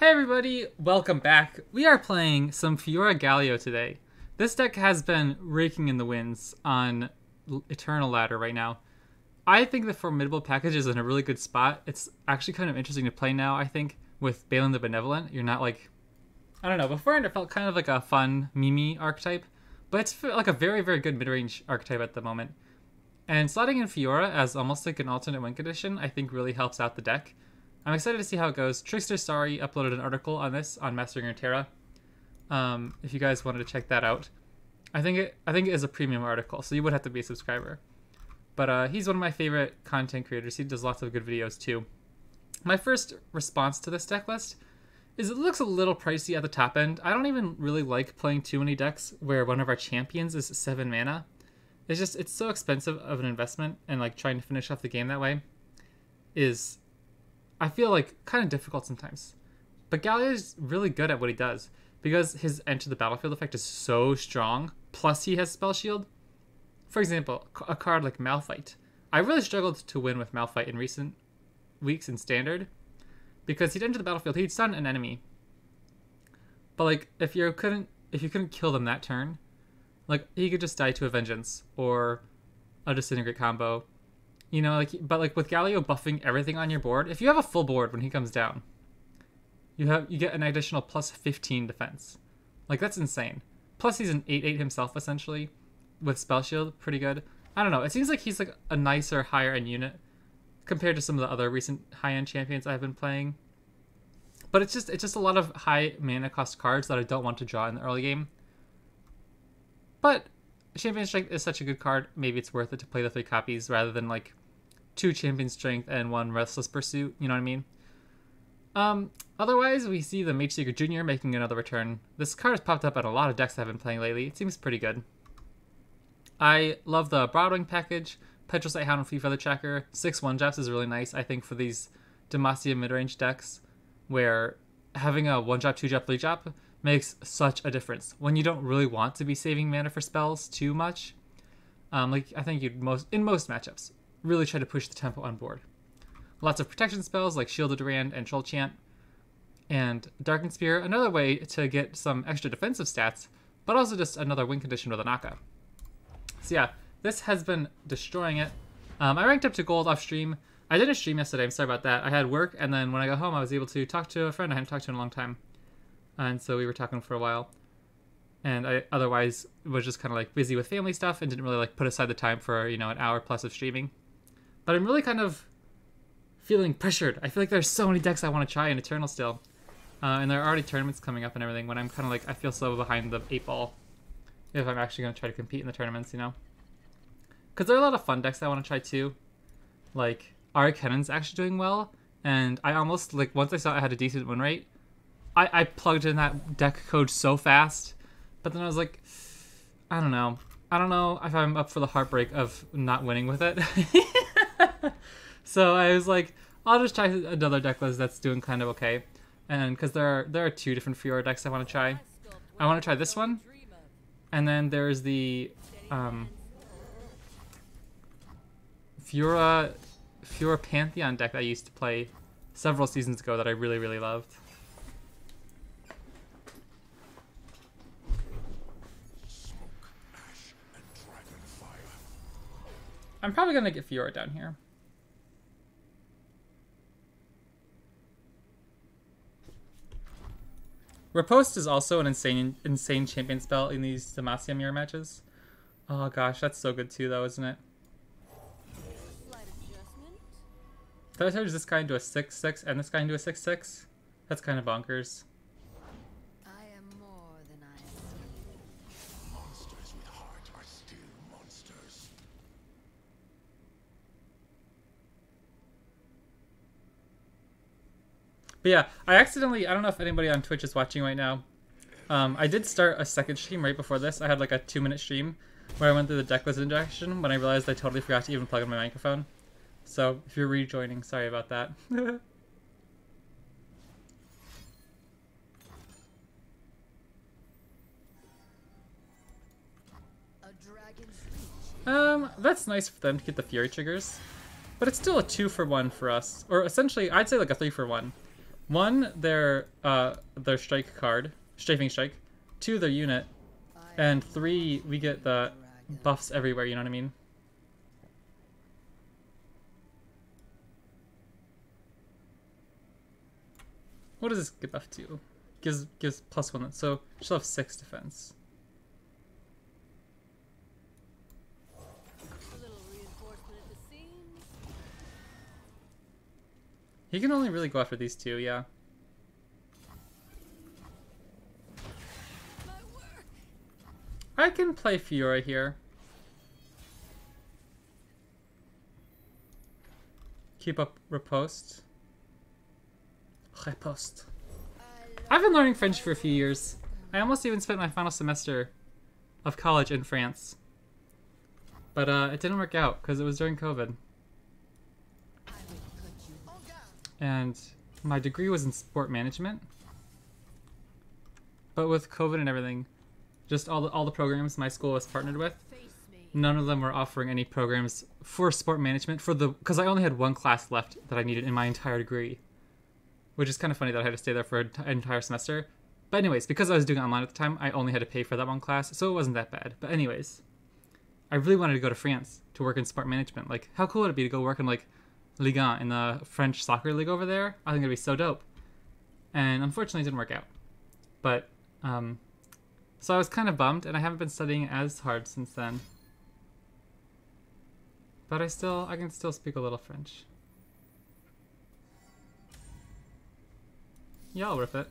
Hey everybody, welcome back. We are playing some FIORA Galio today. This deck has been raking in the wins on Eternal Ladder right now. I think the Formidable package is in a really good spot. It's actually kind of interesting to play now, I think, with Balin the Benevolent. You're not like... I don't know, before it felt kind of like a fun Mimi archetype, but it's like a very, very good mid-range archetype at the moment. And slotting in FIORA as almost like an alternate win condition, I think really helps out the deck. I'm excited to see how it goes. Trickster Sorry uploaded an article on this on Mastering Runeterra. If you guys wanted to check that out, I think it is a premium article, so you would have to be a subscriber. But he's one of my favorite content creators. He does lots of good videos too. My first response to this deck list is it looks a little pricey at the top end. I don't even really like playing too many decks where one of our champions is 7 mana. It's so expensive of an investment, and like trying to finish off the game that way is, I feel like, kind of difficult sometimes. But Galio is really good at what he does because his Enter the Battlefield effect is so strong, plus he has Spell Shield. For example, a card like Malphite. I really struggled to win with Malphite in recent weeks in Standard because he'd enter the battlefield, he'd stun an enemy. But like, if you couldn't kill them that turn, like he could just die to a Vengeance or a Disintegrate combo. You know, like, but like with Galio buffing everything on your board, if you have a full board when he comes down, you get an additional plus 15 defense. Like, that's insane. Plus he's an 8/8 himself essentially with Spell Shield, pretty good. I don't know, it seems like he's like a nicer higher end unit compared to some of the other recent high end champions I've been playing. But it's just a lot of high mana cost cards that I don't want to draw in the early game. But Champion Strength is such a good card, maybe it's worth it to play the 3 copies rather than like 2 Champion Strength and 1 Restless Pursuit, you know what I mean? Otherwise, we see the Mage Seeker Jr. making another return. This card has popped up in a lot of decks I've been playing lately. It seems pretty good. I love the Broadwing package. Petrosight Hound and Flea Feather Tracker. 6 1-drops is really nice, I think, for these Demacia mid-range decks, where having a 1-drop, 2-drop, 3-drop makes such a difference when you don't really want to be saving mana for spells too much. Like, I think in most matchups, really try to push the tempo on board. Lots of protection spells like Shielded Rand and Troll Chant. And Darkened Spear, another way to get some extra defensive stats, but also just another win condition with a Naka. So yeah, this has been destroying it. I ranked up to gold off stream. I didn't stream yesterday, I'm sorry about that. I had work, and then when I got home I was able to talk to a friend I hadn't talked to in a long time. And so we were talking for a while. And I otherwise was just kind of like busy with family stuff and didn't really like put aside the time for, you know, an hour plus of streaming. But I'm really kind of feeling pressured. I feel like there's so many decks I want to try in Eternal still. And there are already tournaments coming up and everything when I'm kind of like, I feel so behind the 8 ball if I'm actually going to try to compete in the tournaments, you know? Because there are a lot of fun decks I want to try too. Like, Arcannon's actually doing well. And I almost, like, once I saw I had a decent win rate, I plugged in that deck code so fast. But then I was like, I don't know. I don't know if I'm up for the heartbreak of not winning with it. So I was like, I'll just try another deck list that's doing kind of okay. And because there are 2 different FIORA decks I want to try. I want to try this one. And then there's the FIORA Pantheon deck I used to play several seasons ago that I really, really loved. I'm probably going to get FIORA down here. Riposte is also an insane champion spell in these Demacia mirror matches. Oh gosh, that's so good too though, isn't it? Did I turn this guy into a 6/6 and this guy into a 6/6? That's kind of bonkers. I am more than I am. Monsters with heart are still monsters. But yeah, I don't know if anybody on Twitch is watching right now. I did start a second stream right before this. I had like a 2-minute stream where I went through the deck list introduction when I realized I totally forgot to even plug in my microphone. So if you're rejoining, sorry about that. That's nice for them to get the Fury triggers. But it's still a 2-for-1 for us. Or essentially, I'd say like a 3-for-1. One, their strike card, strafing strike. Two, their unit, and three, we get the buffs everywhere. You know what I mean? What does this get buff to? Gives +1. So she'll have 6 defense. A little reinforcement at the seams. He can only really go after these two, yeah. My work. I can play FIORA here. Keep up riposte. Riposte. I've been learning French for a few years. I almost even spent my final semester of college in France. But it didn't work out because it was during COVID. And my degree was in sport management. But with COVID and everything, just all the programs my school was partnered with, none of them were offering any programs for sport management because I only had one class left that I needed in my entire degree. Which is kind of funny that I had to stay there for an entire semester. But anyways, because I was doing it online at the time, I only had to pay for that one class, so it wasn't that bad. But anyways, I really wanted to go to France to work in sport management. Like, how cool would it be to go work in, like, Ligue 1 in the French soccer league over there? I think it'd be so dope. And unfortunately, it didn't work out. But, so I was kind of bummed, and I haven't been studying as hard since then. But I can still speak a little French. Yeah, I'll rip it.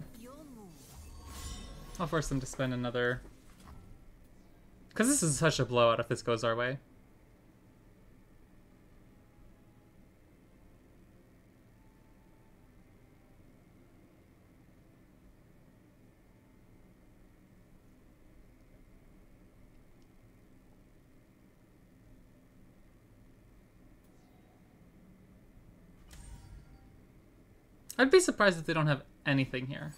I'll force them to spend another... Because this is such a blowout if this goes our way. I'd be surprised if they don't have anything here.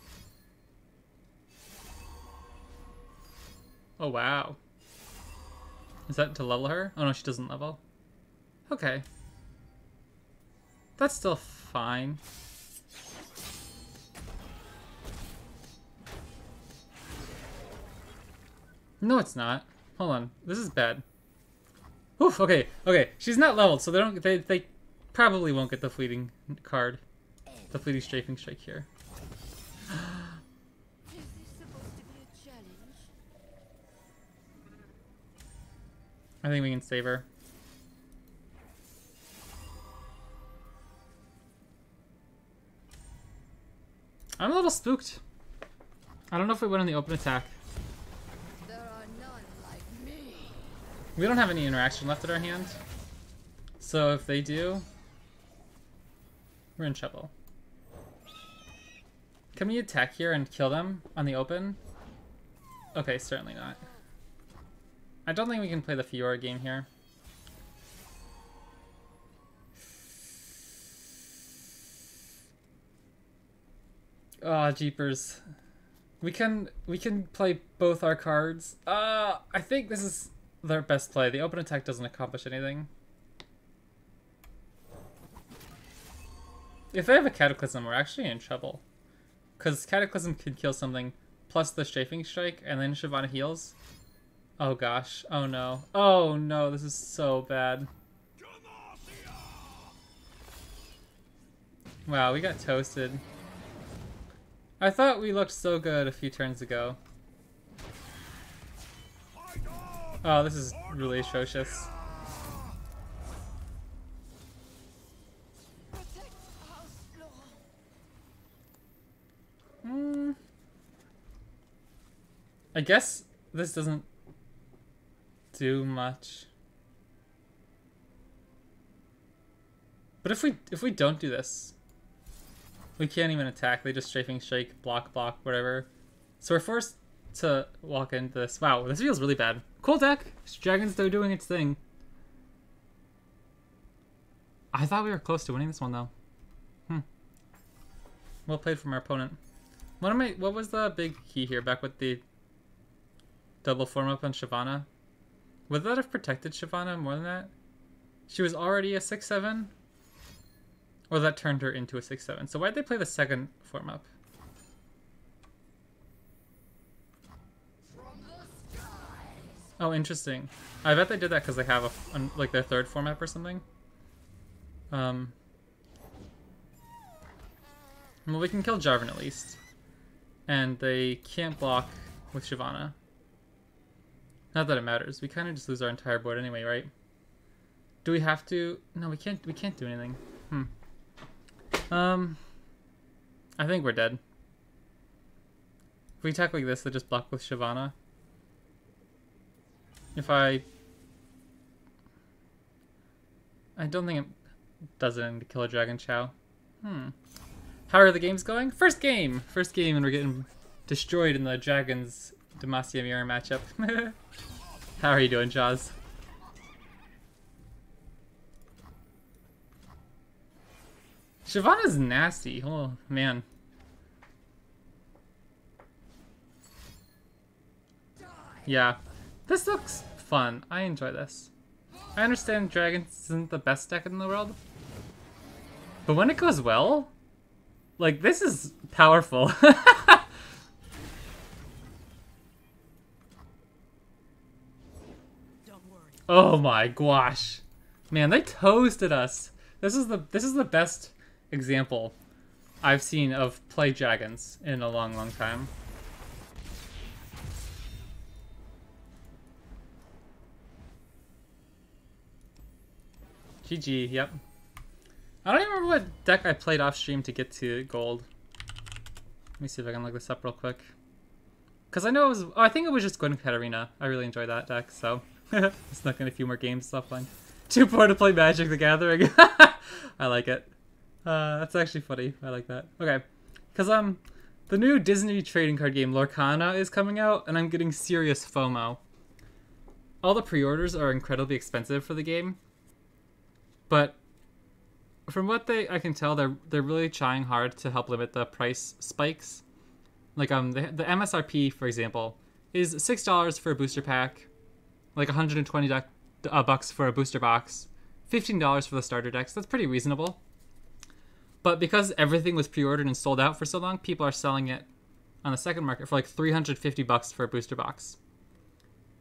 Oh, wow. Is that to level her? Oh, no, she doesn't level. Okay. That's still fine. No, it's not. Hold on. This is bad. Oof, okay, okay. She's not leveled, so they probably won't get the fleeting card. The fleeting strafing strike here. Is this supposed to be a challenge? I think we can save her. I'm a little spooked. I don't know if we win on the open attack. There are none like me. We don't have any interaction left at our hand. So if they do, we're in trouble. Can we attack here and kill them on the open? Okay, certainly not. I don't think we can play the FIORA game here. Oh, jeepers. We can play both our cards. I think this is their best play. The open attack doesn't accomplish anything. If they have a Cataclysm, we're actually in trouble. Because Cataclysm can kill something, plus the strafing strike, and then Shyvana heals. Oh gosh. Oh no. Oh no, this is so bad. Wow, we got toasted. I thought we looked so good a few turns ago. Oh, this is really atrocious. I guess this doesn't do much. But if we don't do this, we can't even attack. They just strafing strike, block, whatever. So we're forced to walk into this. Wow, this feels really bad. Cool deck. Dragon's though doing its thing. I thought we were close to winning this one though. Well played from our opponent. What was the big key here back with the double form up on Shyvana? Would that have protected Shyvana more than that? She was already a 6/7? Or that turned her into a 6/7. So why'd they play the second form up? Oh, interesting. I bet they did that because they have like their third form up or something. Well, we can kill Jarvan at least. And they can't block with Shyvana. Not that it matters. We kind of just lose our entire board anyway, right? Do we have to? No, we can't. We can't do anything. I think we're dead. If we attack like this, they just block with Shyvana. If I don't think it does it to kill a Dragon Chow. How are the games going? First game, and we're getting destroyed in the Dragons Demacia Mirror matchup. How are you doing, Jaws? Shyvana's nasty. Oh man. Yeah, this looks fun. I enjoy this. I understand Dragons isn't the best deck in the world, but when it goes well, like, this is powerful. Oh my gosh. Man, they toasted us. This is the best example I've seen of play Dragons in a long, long time. GG, yep. I don't even remember what deck I played off stream to get to gold. Let me see if I can look this up real quick. Because I know it was... Oh, I think it was just Gwen Katarina. I really enjoyed that deck, so... Snuck in a few more games stuff playing. 2-4 to play Magic the Gathering. I like it. That's actually funny. I like that. Okay. Because, the new Disney trading card game, Lorcana, is coming out, and I'm getting serious FOMO. All the pre-orders are incredibly expensive for the game. But... from what I can tell, they're really trying hard to help limit the price spikes. Like the MSRP, for example, is $6 for a booster pack, like $120 bucks for a booster box, $15 for the starter decks. That's pretty reasonable. But because everything was pre-ordered and sold out for so long, people are selling it on the second market for like $350 for a booster box.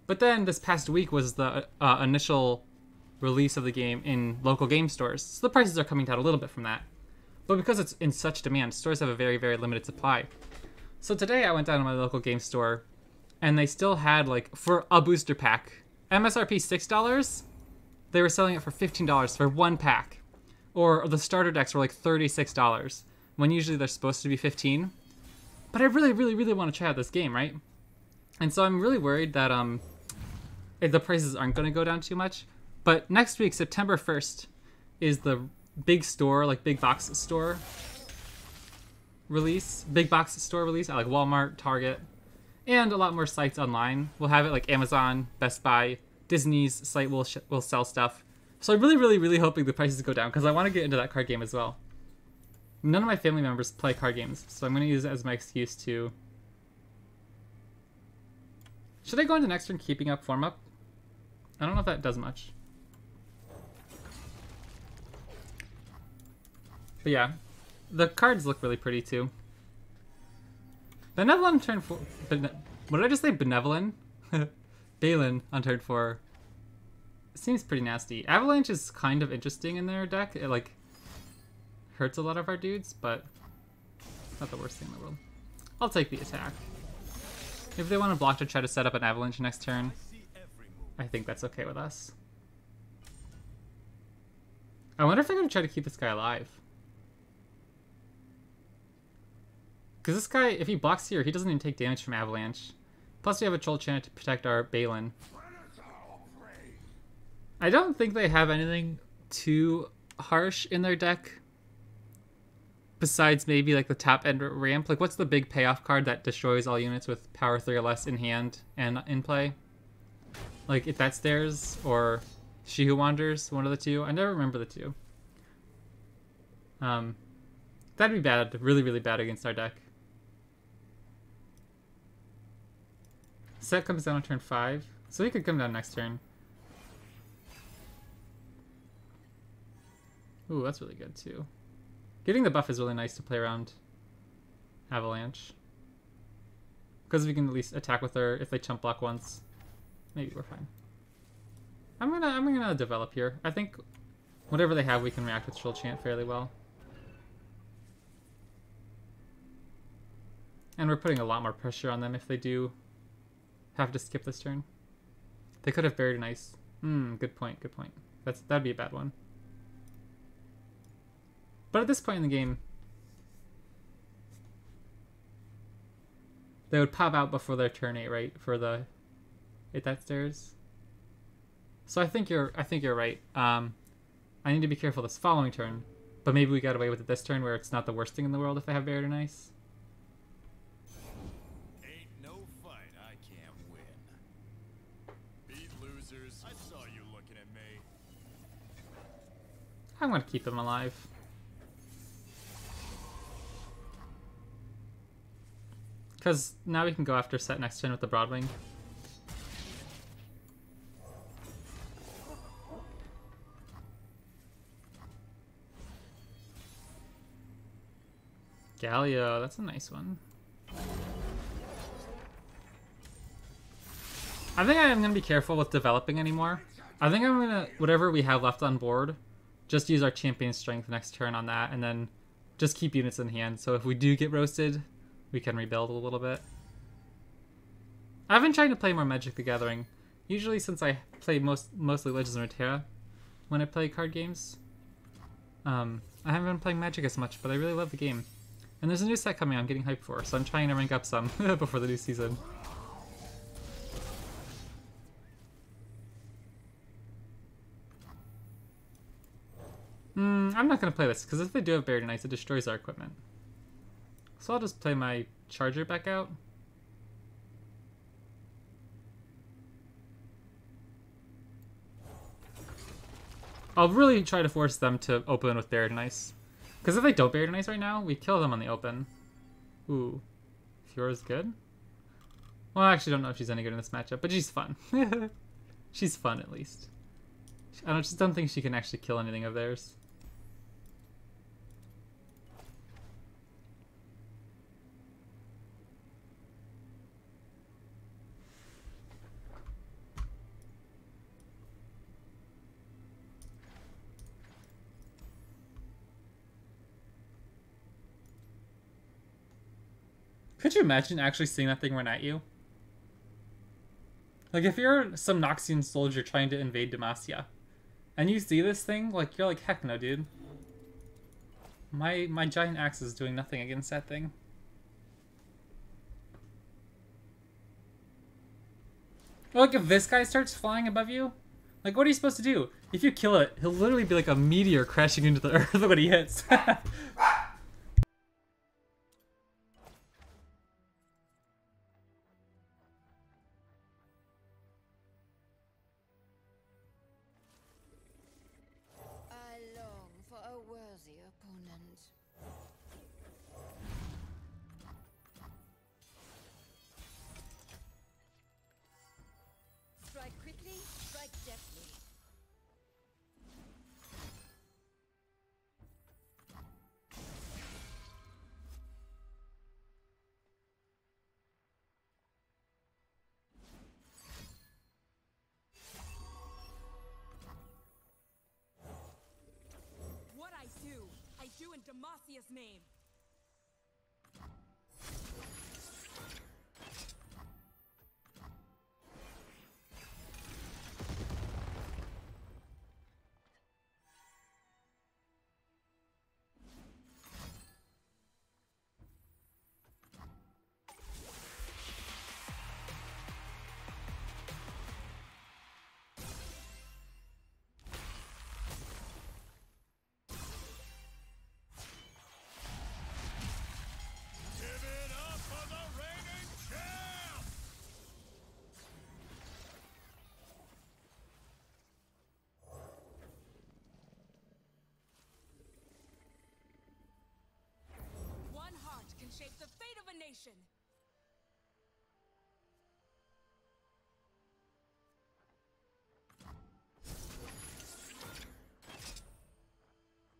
But then this past week was the initial release of the game in local game stores, so the prices are coming down a little bit from that. But because it's in such demand, stores have a very, very limited supply. So today I went down to my local game store, and they still had, like, for a booster pack, MSRP $6, they were selling it for $15 for one pack. Or the starter decks were like $36, when usually they're supposed to be $15. But I really, really, really want to try out this game, right? And so I'm really worried that the prices aren't going to go down too much. But next week, September 1st, is the big store, like big box store release. Big box store release at like Walmart, Target, and a lot more sites online. We'll have it like Amazon, Best Buy, Disney's site will sell stuff. So I'm really, really, really hoping the prices go down because I want to get into that card game as well. None of my family members play card games, so I'm going to use it as my excuse to... Should I go into next turn keeping up form up? I don't know if that does much. But yeah, the cards look really pretty too. Benevolent on turn 4. What did I just say? Benevolent? Balin on turn 4. Seems pretty nasty. Avalanche is kind of interesting in their deck. It like hurts a lot of our dudes, but not the worst thing in the world. I'll take the attack. If they want to block to try to set up an Avalanche next turn, I think that's okay with us. I wonder if I'm going to try to keep this guy alive. Because this guy, if he blocks here, he doesn't even take damage from Avalanche. Plus we have a Troll Chant to protect our Balin. I don't think they have anything too harsh in their deck. Besides maybe like the top end ramp. Like what's the big payoff card that destroys all units with power 3 or less in hand and in play? Like if that's theirs, or She Who Wanders, one of the two. I never remember the two. That'd be bad, really, really bad against our deck. Set comes down on turn 5, so he could come down next turn. Ooh, that's really good too. Getting the buff is really nice to play around Avalanche. Because we can at least attack with her if they chump block once. Maybe we're fine. I'm gonna develop here. I think whatever they have we can react with Shield Chant fairly well. And we're putting a lot more pressure on them if they do have to skip this turn. They could have buried an ice. Good point, good point. That'd be a bad one. But at this point in the game, they would pop out before their turn 8, right? For the hit that stairs. So I think you're right. I need to be careful this following turn, but maybe we got away with it this turn where it's not the worst thing in the world if they have buried an ice. Ain't no fight I can't win. Beat losers. I saw you looking at me. I want to keep them alive. Because now we can go after set next turn with the Broadwing. Galio, that's a nice one. I think I'm going to be careful with developing anymore. I think I'm going to, whatever we have left on board, just use our champion strength next turn on that, and then just keep units in hand. So if we do get roasted, we can rebuild a little bit. I've been trying to play more Magic the Gathering. Usually since I play mostly Legends of Runeterra when I play card games. I haven't been playing Magic as much, but I really love the game. And there's a new set coming I'm getting hyped for, so I'm trying to rank up some before the new season. I'm not going to play this, because if they do have Buried in Ice, it destroys our equipment. So I'll just play my Charger back out. I'll really try to force them to open with Buried in Ice. Because if they don't Buried in Ice right now, we kill them on the open. Ooh. FIORA's good? Well, I actually don't know if she's any good in this matchup, but she's fun. She's fun, at least. I just don't think she can actually kill anything of theirs. Could you imagine actually seeing that thing run at you? Like, if you're some Noxian soldier trying to invade Demacia, and you see this thing, like, you're like, heck no, dude. My giant axe is doing nothing against that thing. Or, like, if this guy starts flying above you, like, what are you supposed to do? If you kill it, he'll literally be like a meteor crashing into the earth when he hits. I long for a worthy opponent. Strike quickly, strike deftly. What I do in Demacia's name. Give it up for the reigning champ! One heart can shape the fate of a nation.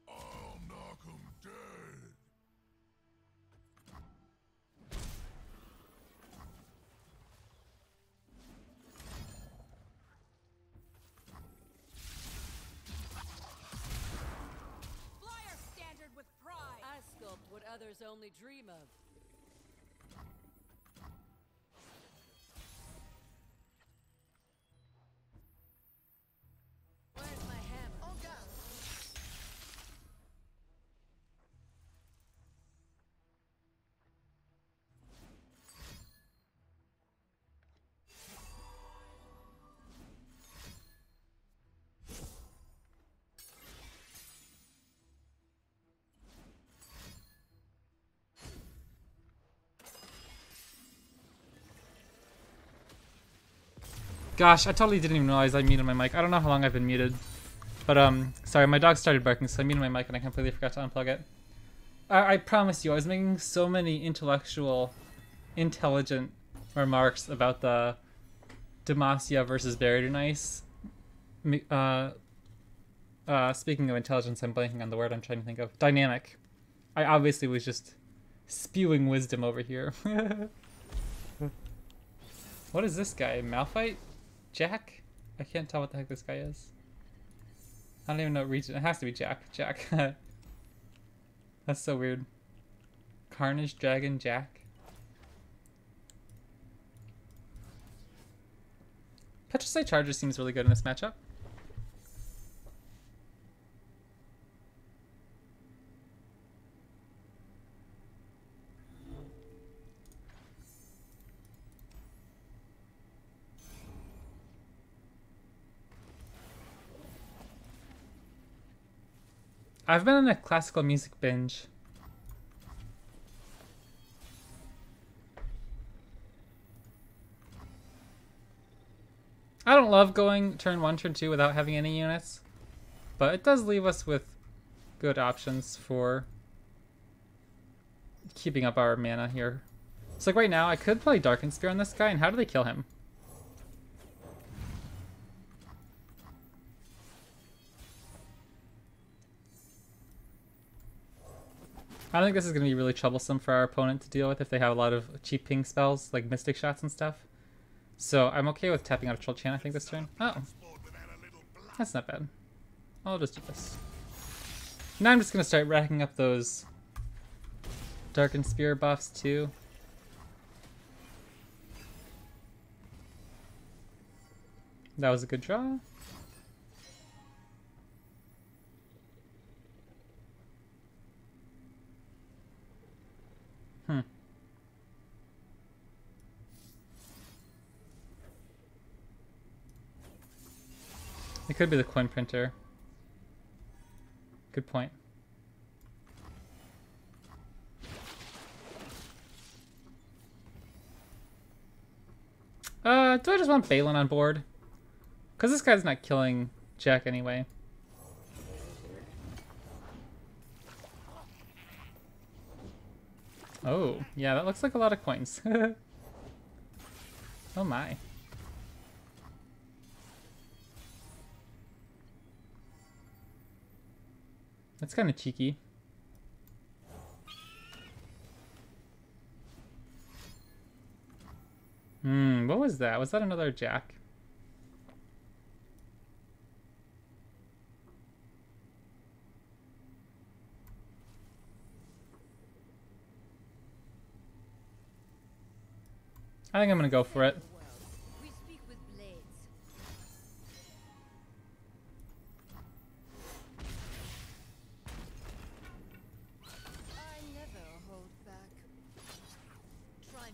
I'll knock 'em dead. mortals only dream of. Where's my hammer? En garde. Gosh, I totally didn't even realize I muted my mic. I don't know how long I've been muted. But, sorry, my dog started barking, so I muted my mic and I completely forgot to unplug it. I promise you, I was making so many intelligent remarks about the Demacia versus Barrier Nice. Speaking of intelligence, I'm blanking on the word I'm trying to think of. Dynamic. I obviously was just spewing wisdom over here. What is this guy? Malphite? Jack? I can't tell what the heck this guy is. I don't even know region. It has to be Jack. Jack. That's so weird. Carnage Dragon Jack. Petricite Charger seems really good in this matchup. I've been on a classical music binge. I don't love going turn 1, turn 2 without having any units, but it does leave us with good options for keeping up our mana here. So like right now, I could play Darken Spear on this guy, and how do they kill him? I think this is going to be really troublesome for our opponent to deal with if they have a lot of cheap ping spells, like Mystic Shots and stuff. So I'm okay with tapping out a Troll Chant, I think, this turn. Oh. That's not bad. I'll just do this. Now I'm just going to start racking up those Darkened Spear buffs, too. That was a good draw. It could be the coin printer. Good point. Do I just want Balin on board? Because this guy's not killing Jack anyway. Oh, yeah, that looks like a lot of coins. Oh my. That's kind of cheeky. What was that? Was that another Jack? I think I'm gonna go for it. We speak with blades. I never hold back. Try me.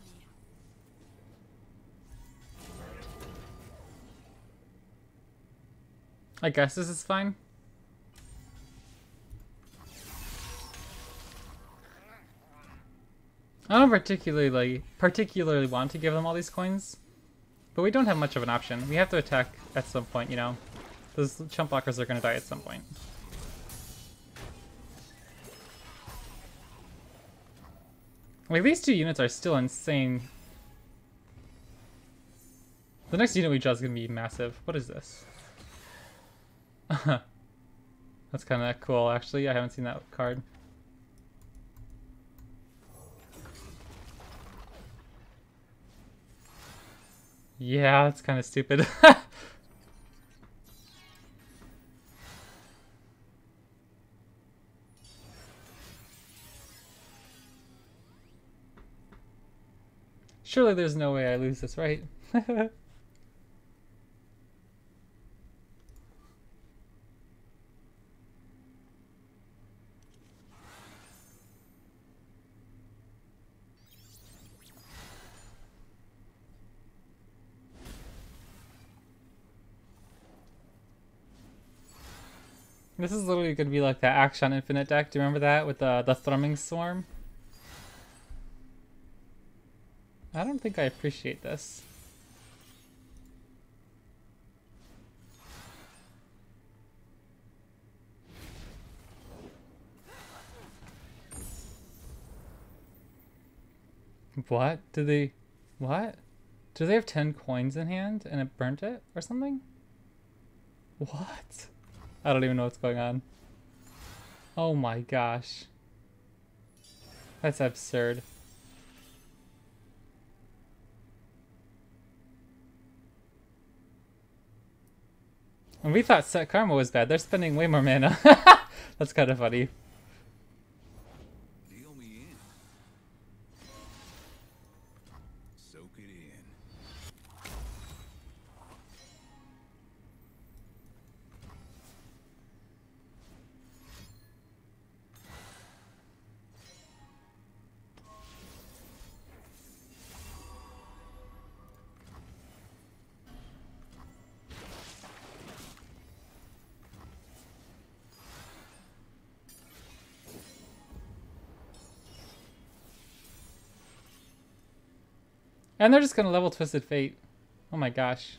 I guess this is fine. I don't particularly want to give them all these coins, but we don't have much of an option. We have to attack at some point, you know. Those chump blockers are going to die at some point. Like, these two units are still insane. The next unit we draw is going to be massive. What is this? That's kind of cool, actually. I haven't seen that card. Yeah, that's kind of stupid. Surely there's no way I lose this, right? This is literally going to be like that Action Infinite deck. Do you remember that with the Thrumming Swarm? I don't think I appreciate this. What? Do they... What? Do they have 10 coins in hand and it burnt it or something? What? I don't even know what's going on. Oh my gosh. That's absurd. And we thought Set Karma was bad. They're spending way more mana. That's kind of funny. Deal me in. Soak it in. And they're just gonna level Twisted Fate. Oh my gosh.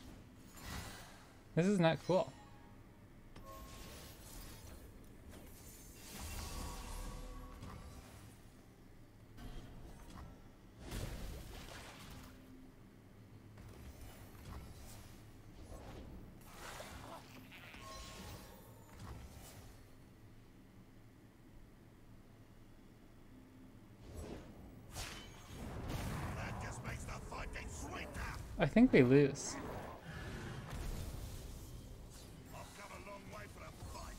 This is not cool. I think we lose. I've come a long way for a fight.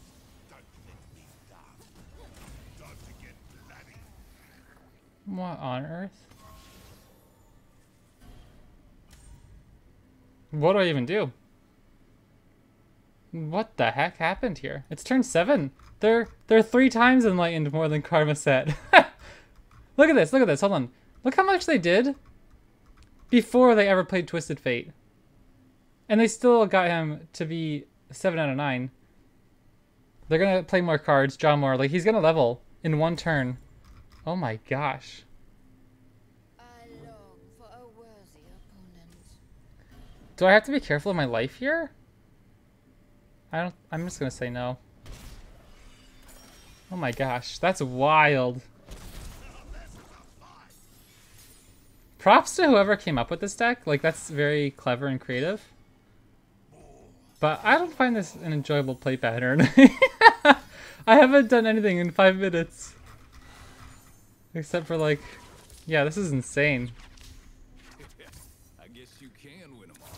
Don't let me down. Time to get bloody. What on earth? What do I even do? What the heck happened here? It's turn 7. They're 3 times enlightened more than Karma said. Look at this, look at this, hold on. Look how much they did before they ever played Twisted Fate. And they still got him to be 7 out of 9. They're gonna play more cards, draw more. Like, he's gonna level in 1 turn. Oh my gosh. I long for a worthy opponent. Do I have to be careful of my life here? I'm just gonna say no. Oh my gosh, that's wild. Props to whoever came up with this deck. Like, that's very clever and creative. But I don't find this an enjoyable play pattern. I haven't done anything in 5 minutes. Except for, like, yeah, this is insane. I guess you can win them all.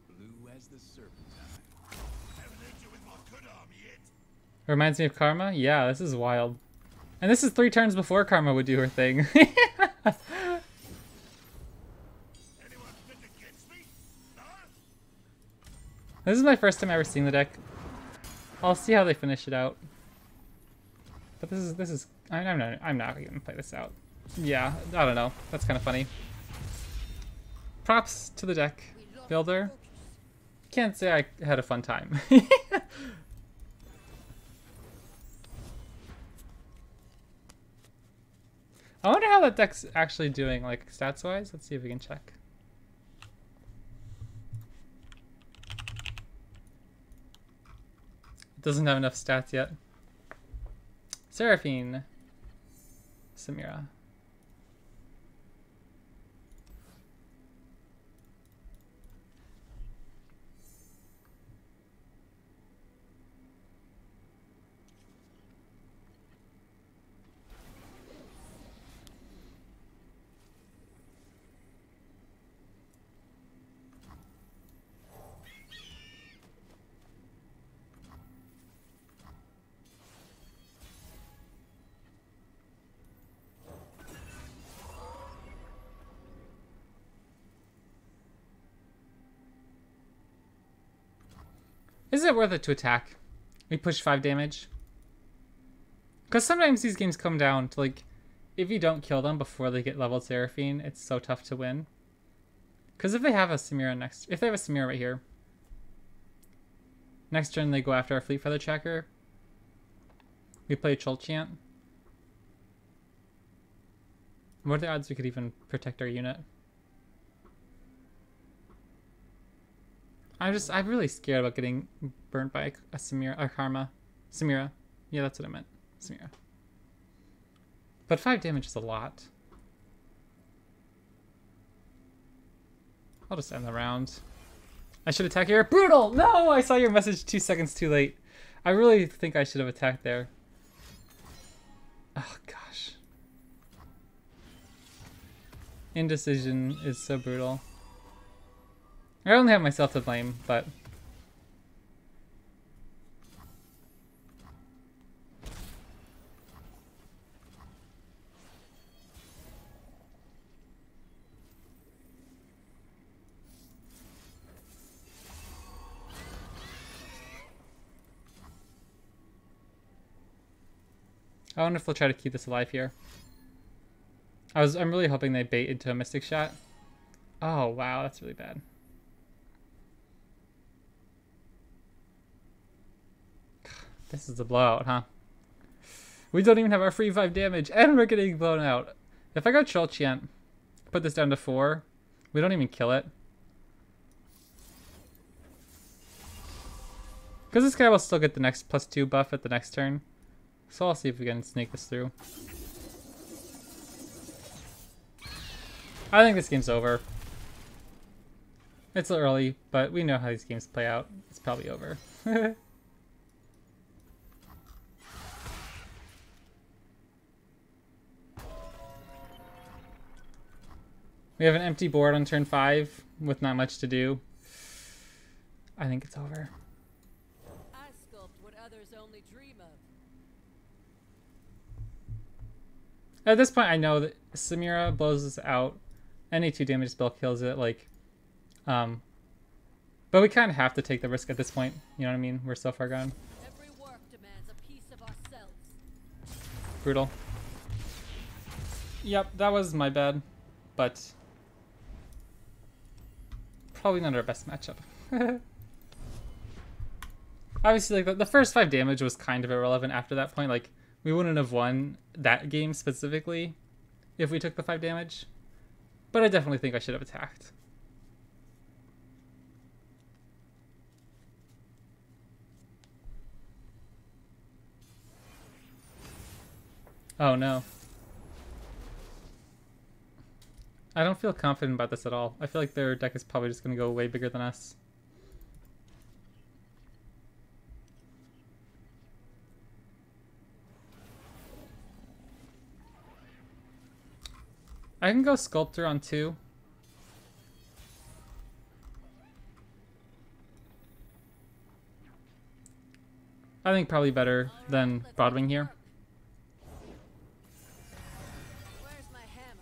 Blue as the serpentine. Haven't hit you with my good arm yet. Reminds me of Karma? Yeah, this is wild. And this is 3 turns before Karma would do her thing. Anyone fit against me? No? This is my first time ever seeing the deck. I'll see how they finish it out. But this is I'm not gonna play this out. Yeah, I don't know. That's kind of funny. Props to the deck builder. Can't say I had a fun time. I wonder how that deck's actually doing, like, stats-wise. Let's see if we can check. It doesn't have enough stats yet. Seraphine. Samira. Is it worth it to attack? We push 5 damage. Because sometimes these games come down to, like, if you don't kill them before they get leveled Seraphine, it's so tough to win. Because if they have a Samira if they have a Samira right here, next turn they go after our Fleet Feather Tracker. We play Cholchant. What are the odds we could even protect our unit? I'm really scared about getting burnt by a Samira, or Karma. Samira. Yeah, that's what I meant. Samira. But 5 damage is a lot. I'll just end the round. I should attack here. Brutal! No! I saw your message 2 seconds too late. I really think I should have attacked there. Oh, gosh. Indecision is so brutal. I only have myself to blame, but... I wonder if they'll try to keep this alive here. I'm really hoping they bait into a Mystic Shot. Oh, wow, that's really bad. This is a blowout, huh? We don't even have our free 5 damage, and we're getting blown out. If I go Cholchant, put this down to 4, we don't even kill it. Because this guy will still get the next +2 buff at the next turn. So I'll see if we can sneak this through. I think this game's over. It's early, but we know how these games play out. It's probably over. We have an empty board on turn 5 with not much to do. I think it's over. I sculpt what others only dream of. At this point, I know that Samira blows us out. Any 2 damage spell kills it, like, but we kind of have to take the risk at this point. You know what I mean? We're so far gone. Every work demands a piece of ourselves. Brutal. Yep, that was my bad, but probably not our best matchup. Obviously, like the first 5 damage was kind of irrelevant after that point. Like, we wouldn't have won that game specifically if we took the 5 damage. But I definitely think I should have attacked. Oh no. I don't feel confident about this at all. I feel like their deck is probably just going to go way bigger than us. I can go Sculptor on 2. I think probably better than Broadwing here. Where's my hammer?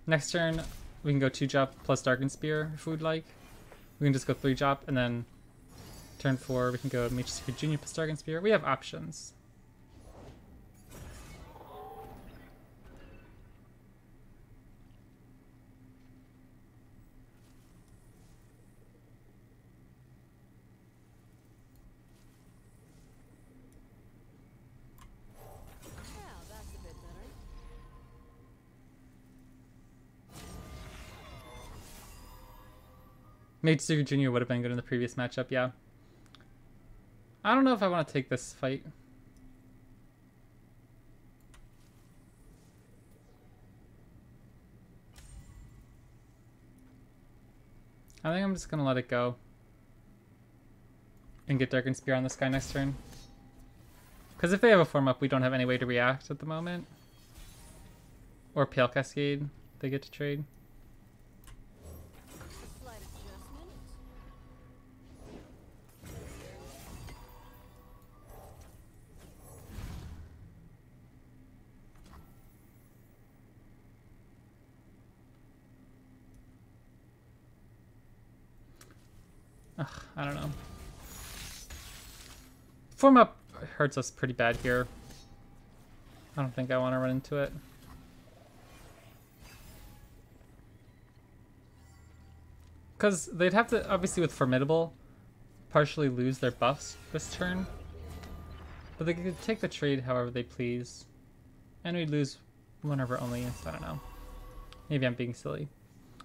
Next turn, we can go 2-drop plus Darken Spear if we would like. We can just go 3-drop, and then turn 4, we can go Mage Seeker Junior plus Darken Spear. We have options. Mage Seeker Jr. would have been good in the previous matchup, yeah. I don't know if I want to take this fight. I think I'm just going to let it go. And get Darken Spear on this guy next turn. Because if they have a form up, we don't have any way to react at the moment. Or Pale Cascade, they get to trade. Ugh, I don't know. Form up hurts us pretty bad here. I don't think I want to run into it. Because they'd have to, obviously with Formidable, partially lose their buffs this turn. But they could take the trade however they please. And we'd lose one of our only, so I don't know. Maybe I'm being silly.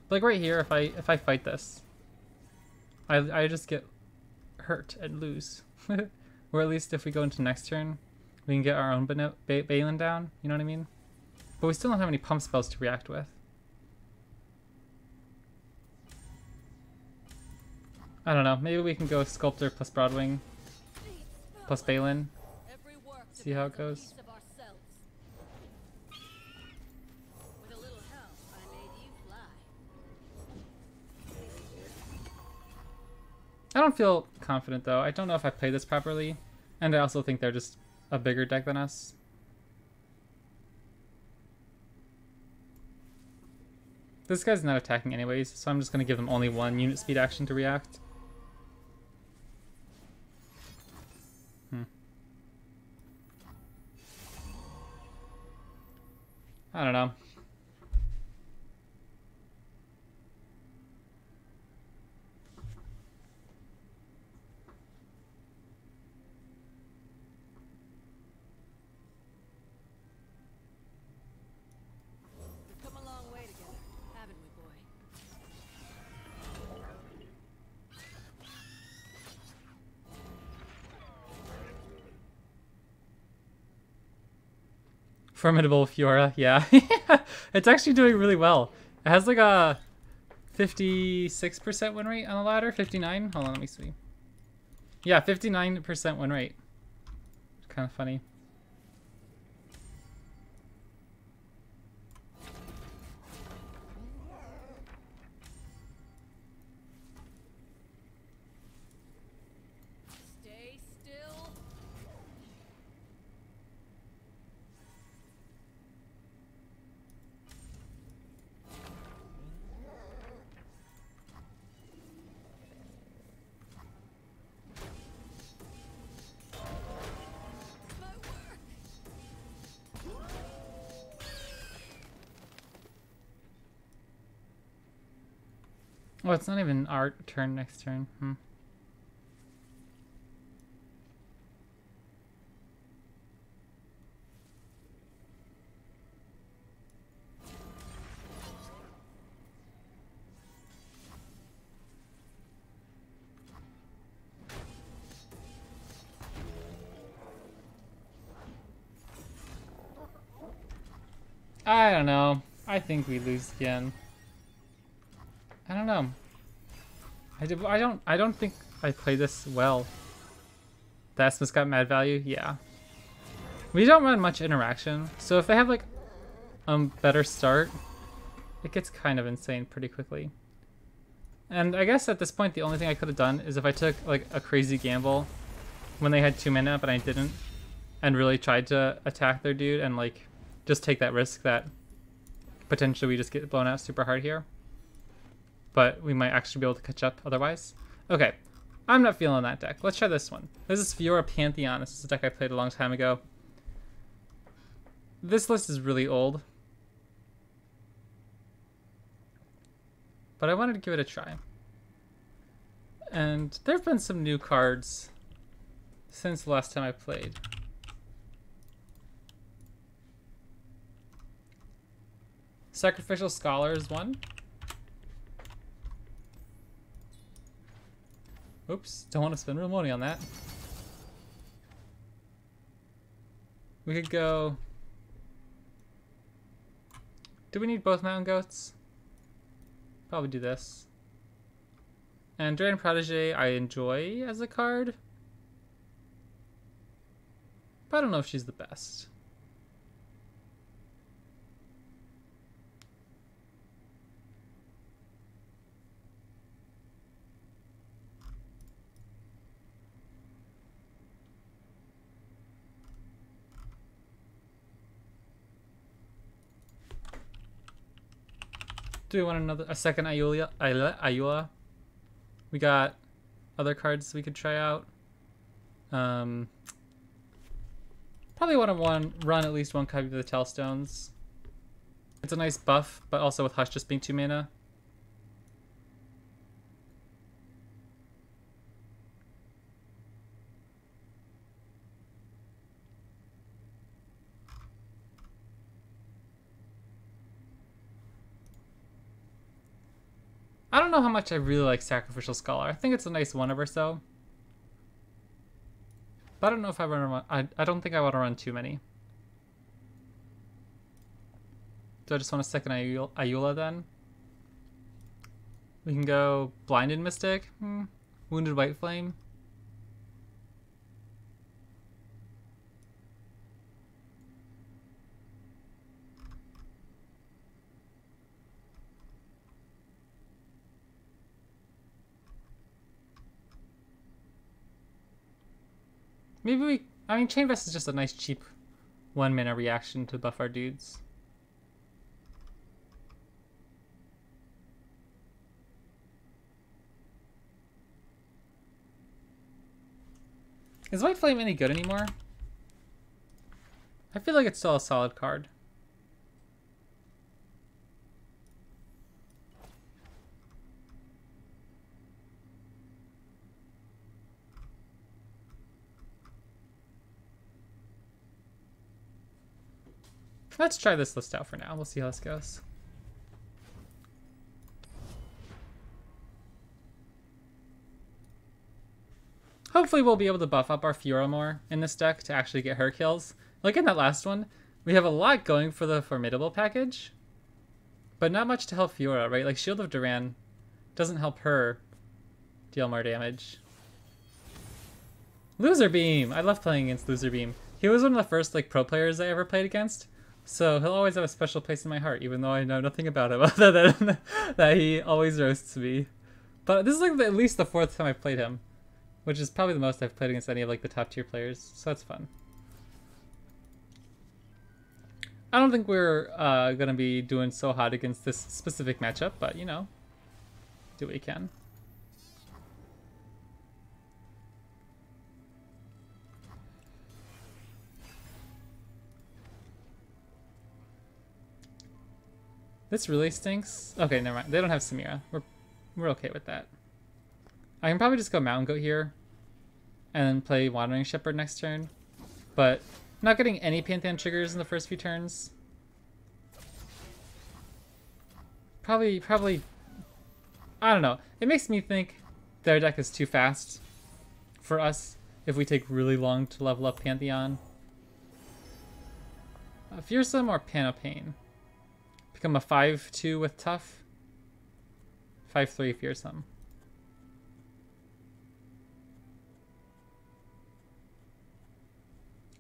But like right here, if I fight this, I just get hurt and lose. Or at least if we go into next turn, we can get our own Balin down, you know what I mean? But we still don't have any pump spells to react with. I don't know, maybe we can go Sculptor plus Broadwing plus Balin. See how it goes. I don't feel confident though. I don't know if I played this properly. And I also think they're just a bigger deck than us. This guy's not attacking anyways, so I'm just going to give them only one unit speed action to react. I don't know. We've come a long way together, haven't we, boy? Formidable Fiora, yeah. It's actually doing really well. It has like a 56% win rate on the ladder. 59? Hold on, let me see. Yeah, 59% win rate. Kind of funny. Stay still. Oh, it's not even our turn next turn. I don't know. I think we lose again. I don't know. I don't think I played this well. The Esmus got mad value? Yeah. We don't run much interaction, so if they have like better start, it gets kind of insane pretty quickly. And I guess at this point the only thing I could have done is if I took like a crazy gamble when they had 2 mana but I didn't, and really tried to attack their dude and like just take that risk that potentially we just get blown out super hard here. But we might actually be able to catch up otherwise. Okay, I'm not feeling that deck. Let's try this one. This is FIORA Pantheon. This is a deck I played a long time ago. This list is really old, but I wanted to give it a try. And there have been some new cards since the last time I played. Sacrificial Scholar is one. Oops, don't want to spend real money on that. We could go... Do we need both Mountain Goats? Probably do this. And Dragon Protege I enjoy as a card, but I don't know if she's the best. Do we want a second Ayula? We got other cards we could try out. Probably want to run at least one copy of the Tellstones. It's a nice buff, but also with Hush just being 2 mana. I don't know how much I really like Sacrificial Scholar. I think it's a nice 1 of or so. But I don't know if I want to run. I don't think I want to run too many. Do I just want to second Ayula then? We can go Blinded Mystic. Wounded White Flame. Maybe we... I mean, Chain Vest is just a nice cheap 1 mana reaction to buff our dudes. Is White Flame any good anymore? I feel like it's still a solid card. Let's try this list out for now. We'll see how this goes. Hopefully we'll be able to buff up our FIORA more in this deck to actually get her kills. Like in that last one, we have a lot going for the Formidable package, but not much to help FIORA, right? Like Shield of Duran doesn't help her deal more damage. Loser Beam! I love playing against Loser Beam. He was one of the first like pro players I ever played against, so he'll always have a special place in my heart, even though I know nothing about him other than that he always roasts me. But this is like at least the 4th time I've played him, which is probably the most I've played against any of like the top tier players, so that's fun. I don't think we're gonna be doing so hot against this specific matchup, but you know, do what we can. This really stinks. Okay, never mind. They don't have Samira. We're okay with that. I can probably just go Mountain Goat here and then play Wandering Shepherd next turn, but not getting any Pantheon triggers in the first few turns. Probably, I don't know. It makes me think their deck is too fast for us if we take really long to level up Pantheon. Fearsome or Panopane? Become a 5/2 with Tough. 5/3 Fearsome.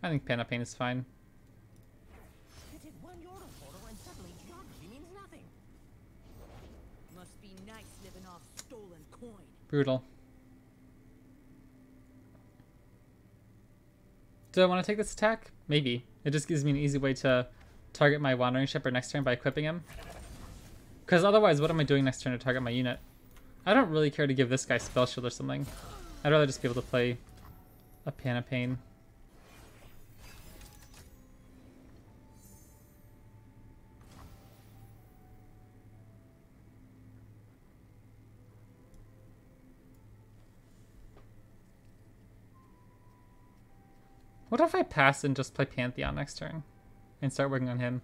I think Panopane is fine. I did one Yordle photo and suddenly geography means nothing. Must be nice living off stolen coin. Brutal. Do I want to take this attack? Maybe. It just gives me an easy way to target my Wandering Shepherd next turn by equipping him. Because otherwise, what am I doing next turn to target my unit? I don't really care to give this guy Spell Shield or something. I'd rather just be able to play a Panopane. What if I pass and just play Pantheon next turn and start working on him?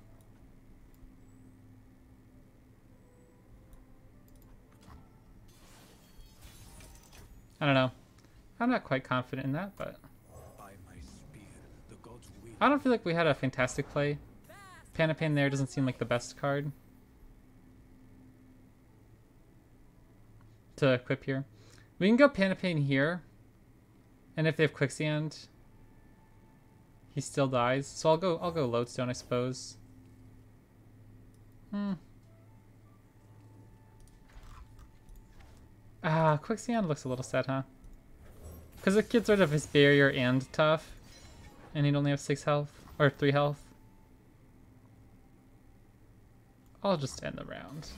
I don't know. I'm not quite confident in that, but By my spear, the gods will. I don't feel like we had a fantastic play. Panopane there doesn't seem like the best card to equip here. We can go Panopane here, and if they have Quicksand, he still dies. So I'll go Lodestone, I suppose. Quicksand looks a little sad, huh? Because it gets rid of his barrier and tough, and he'd only have 6 health or 3 health. I'll just end the round.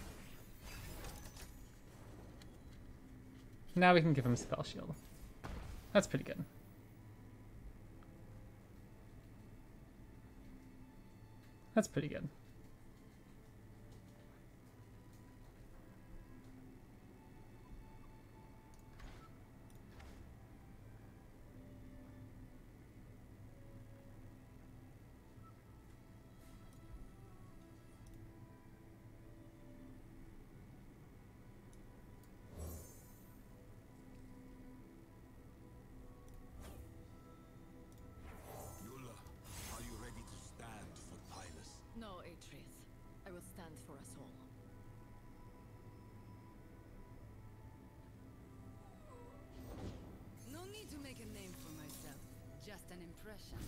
Now we can give him Spell Shield. That's pretty good. That's pretty good. Yula, are you ready to stand for Pylus? No, Atreus. I will stand for us all. No need to make a name for myself. Just an impression.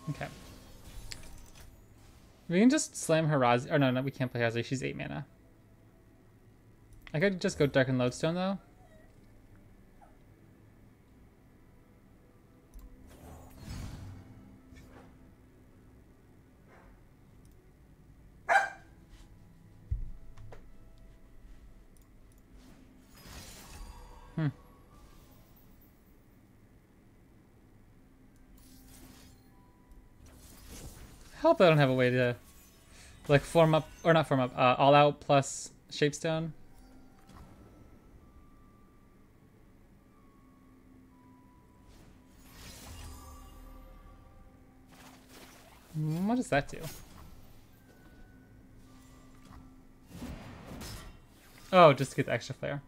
Okay. We can just slam Harazi. Or no, we can't play Harazi. She's 8 mana. I could just go Dark and Lodestone though. I hope I don't have a way to like form up, or not form up, all out plus Shapestone. What does that do? Oh, just to get the extra flare.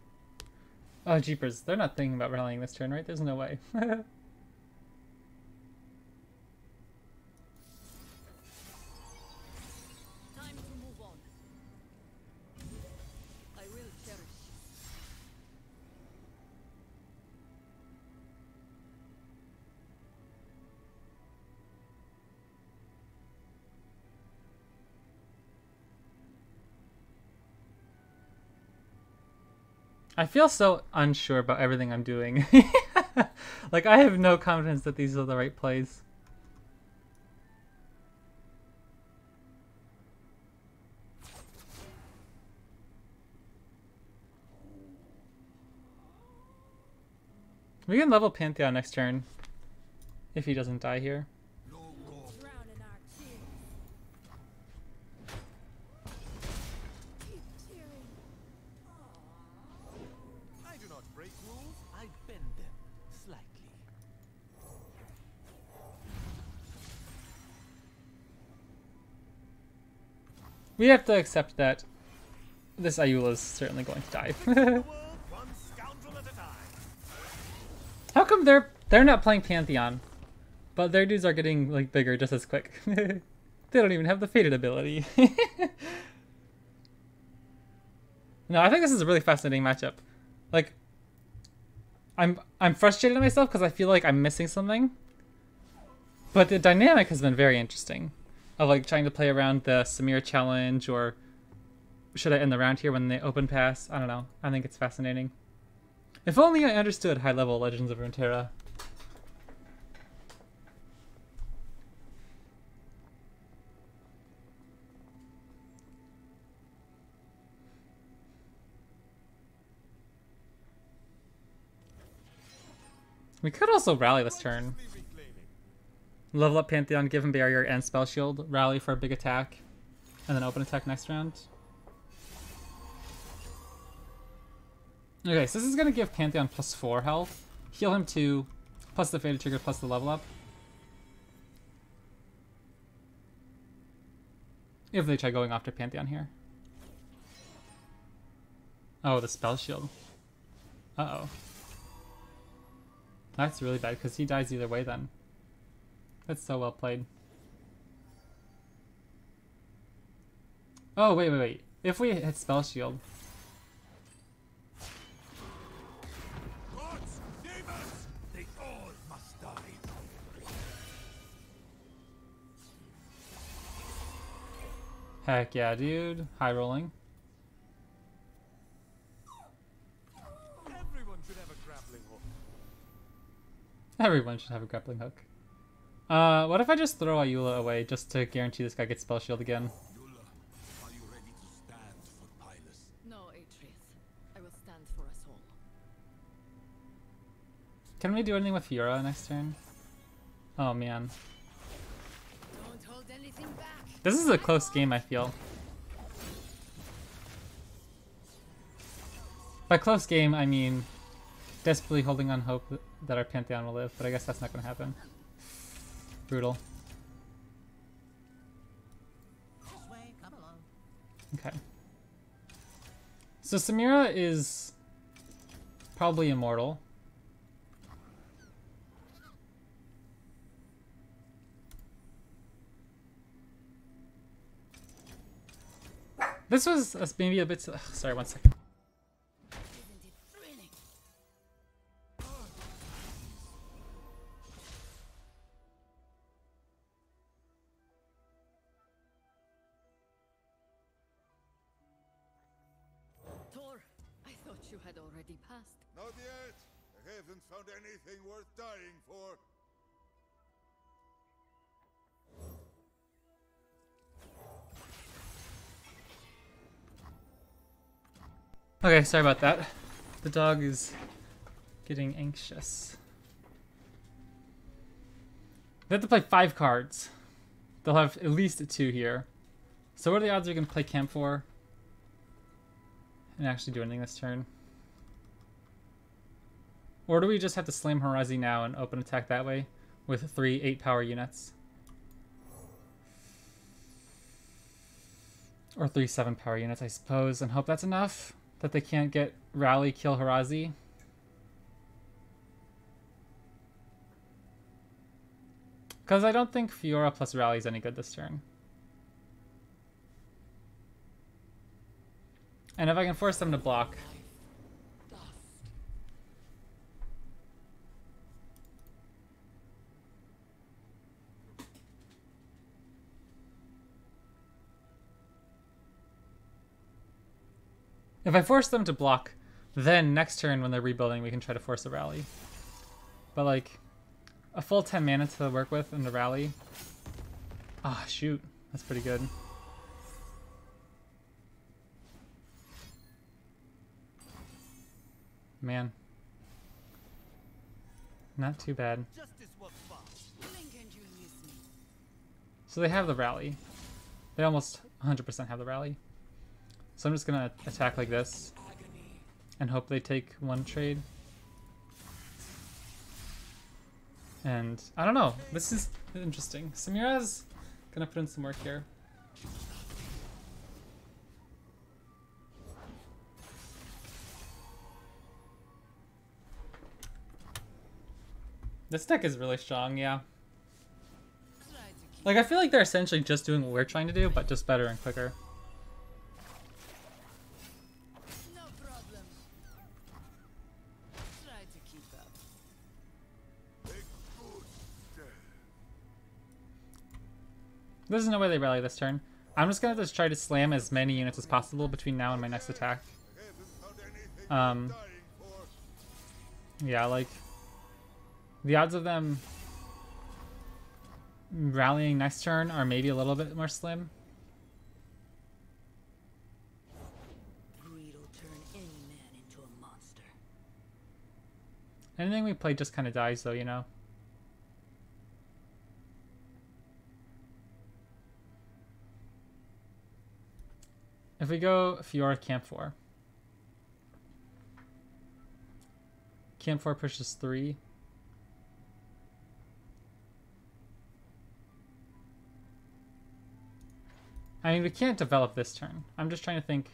Oh, jeepers. They're not thinking about rallying this turn, right? There's no way. Time to move on. I will cherish you. I feel so unsure about everything I'm doing. Like, I have no confidence that these are the right plays. We can level Pantheon next turn if he doesn't die here. No go. Drown in our tears. Keep cheering. I do not break rules, I bend them slightly. We have to accept that this Ayula is certainly going to die. The world, one scoundrel at a time. How come they're not playing Pantheon, but their dudes are getting like bigger just as quick? They don't even have the fated ability. No, I think this is a really fascinating matchup. Like, I'm frustrated at myself because I feel like I'm missing something. But the dynamic has been very interesting. Of like trying to play around the Samir challenge, or should I end the round here when they open pass? I don't know. I think it's fascinating. If only I understood high level Legends of Runeterra. We could also rally this turn. Level up Pantheon, give him barrier and spell shield, rally for a big attack, and then open attack next round. Okay, so this is gonna give Pantheon +4 health, heal him 2, plus the fated trigger, plus the level up. If they try going after Pantheon here. Oh, the spell shield. Uh-oh. That's really bad, because he dies either way then. That's so well played. Oh, wait. If we hit spell shield. Gods, demons, they all must die. Heck yeah, dude. High rolling. Everyone should have a grappling hook. Everyone should have a grappling hook. What if I just throw Ayula away just to guarantee this guy gets spell shield again? Yula, are you ready to stand for Pylus? No, Atreus. I will stand for us all. Can we do anything with FIORA next turn? Oh man. Don't hold anything back. This is a close game, I feel. By close game, I mean desperately holding on hope that our Pantheon will live, but I guess that's not going to happen. Brutal. This way, come along. Okay. So Samira is probably immortal. This was maybe a bit... sorry, one second. Isn't it thrilling? Thor, I thought you had already passed. Not yet. I haven't found anything worth dying for. Okay, sorry about that. The dog is getting anxious. They have to play 5 cards. They'll have at least 2 here. So what are the odds we can play Camp 4 and actually do anything this turn? Or do we just have to slam Harazi now and open attack that way with 3 8-power units? Or 3 7-power units, I suppose, and hope that's enough? That they can't get Rally, kill Harazi? Because I don't think FIORA plus Rally is any good this turn. And if I can force them to block... If I force them to block, then next turn when they're rebuilding, we can try to force a rally. But like, a full 10 mana to work with in the rally. Ah, shoot. That's pretty good. Man. Not too bad. Blink and you miss me. So they have the rally. They almost 100% have the rally. So I'm just gonna attack like this and hope they take 1 trade. And I don't know, this is interesting. Samira's gonna put in some work here. This deck is really strong, yeah. Try to keep Like, I feel like they're essentially just doing what we're trying to do, but just better and quicker. no problem. Try to keep up. There's no way they rally this turn. I'm just gonna just try to slam as many units as possible between now and my next attack. Yeah, like, the odds of them rallying next turn are maybe a little bit more slim. Greed'll turn any man into a monster. Anything we play just kind of dies, though, you know? If we go FIORA Camp 4. Camp 4 pushes 3. I mean, we can't develop this turn. I'm just trying to think.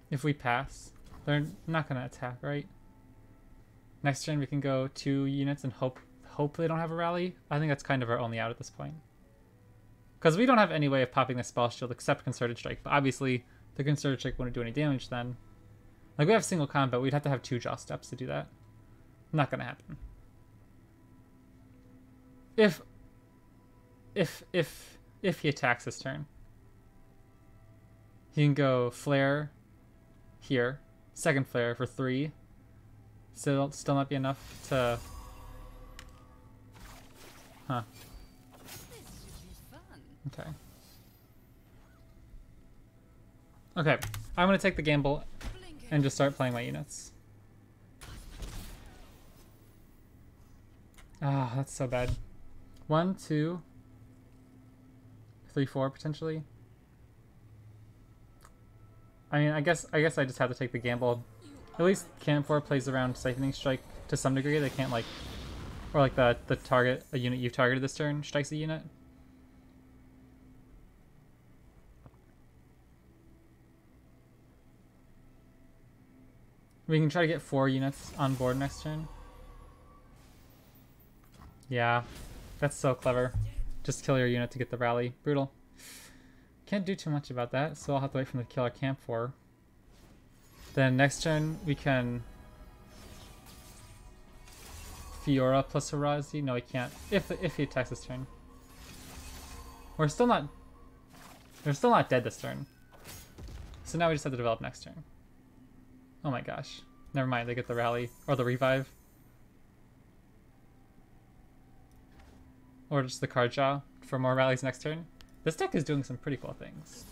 If we pass, they're not going to attack, right? Next turn we can go 2 units and hope they don't have a rally. I think that's kind of our only out at this point. Because we don't have any way of popping the spell shield except Concerted Strike. But obviously, the Concerted Strike wouldn't do any damage then. Like, we have single combat, we'd have to have 2 jaw steps to do that. Not going to happen. If he attacks this turn, he can go Flare here, second Flare for 3. Still not be enough to... Huh. This should be fun. Okay. Okay, I'm gonna take the gamble. Blink and just start playing my units. Ah, that's so bad. 1, 2, 3, 4 potentially. I mean, I guess I just have to take the gamble. At least Camp 4 plays around Siphoning Strike to some degree. They can't like, or like the target, a unit you've targeted this turn strikes a unit. We can try to get 4 units on board next turn. Yeah, that's so clever. Just kill your unit to get the rally. Brutal. Can't do too much about that, so I'll have to wait for them to kill our Camp 4. Then next turn we can FIORA plus Harazi. No, he can't. If he attacks this turn. We're still not dead this turn. So now we just have to develop next turn. Oh my gosh. Never mind, they get the rally or the revive. Or just the card draw for more rallies next turn. This deck is doing some pretty cool things.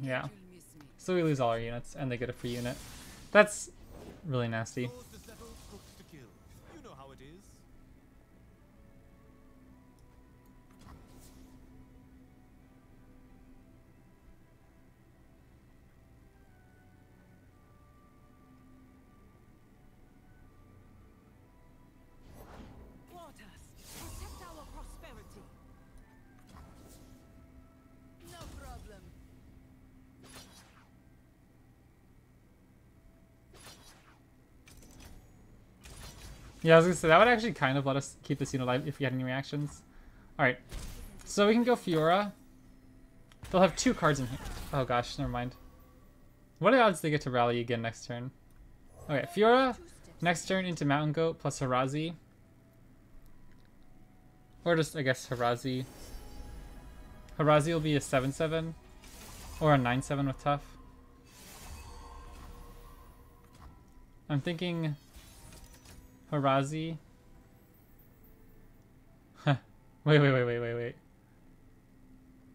Yeah. So we lose all our units, and they get a free unit. That's really nasty. Those to settle, cooks to kill. You know how it is. Waters, protect our prosperity. No problem. Yeah, I was gonna say, that would actually kind of let us keep this unit alive if we had any reactions. Alright, so we can go FIORA. They'll have 2 cards in hand. Oh gosh, never mind. What are the odds they get to rally again next turn? Okay, FIORA, next turn into Mountain Goat plus Harazi. Or just, I guess, Harazi. Harazi will be a 7/7 or a 9/7 with Tough. I'm thinking Harazi. Huh. Wait.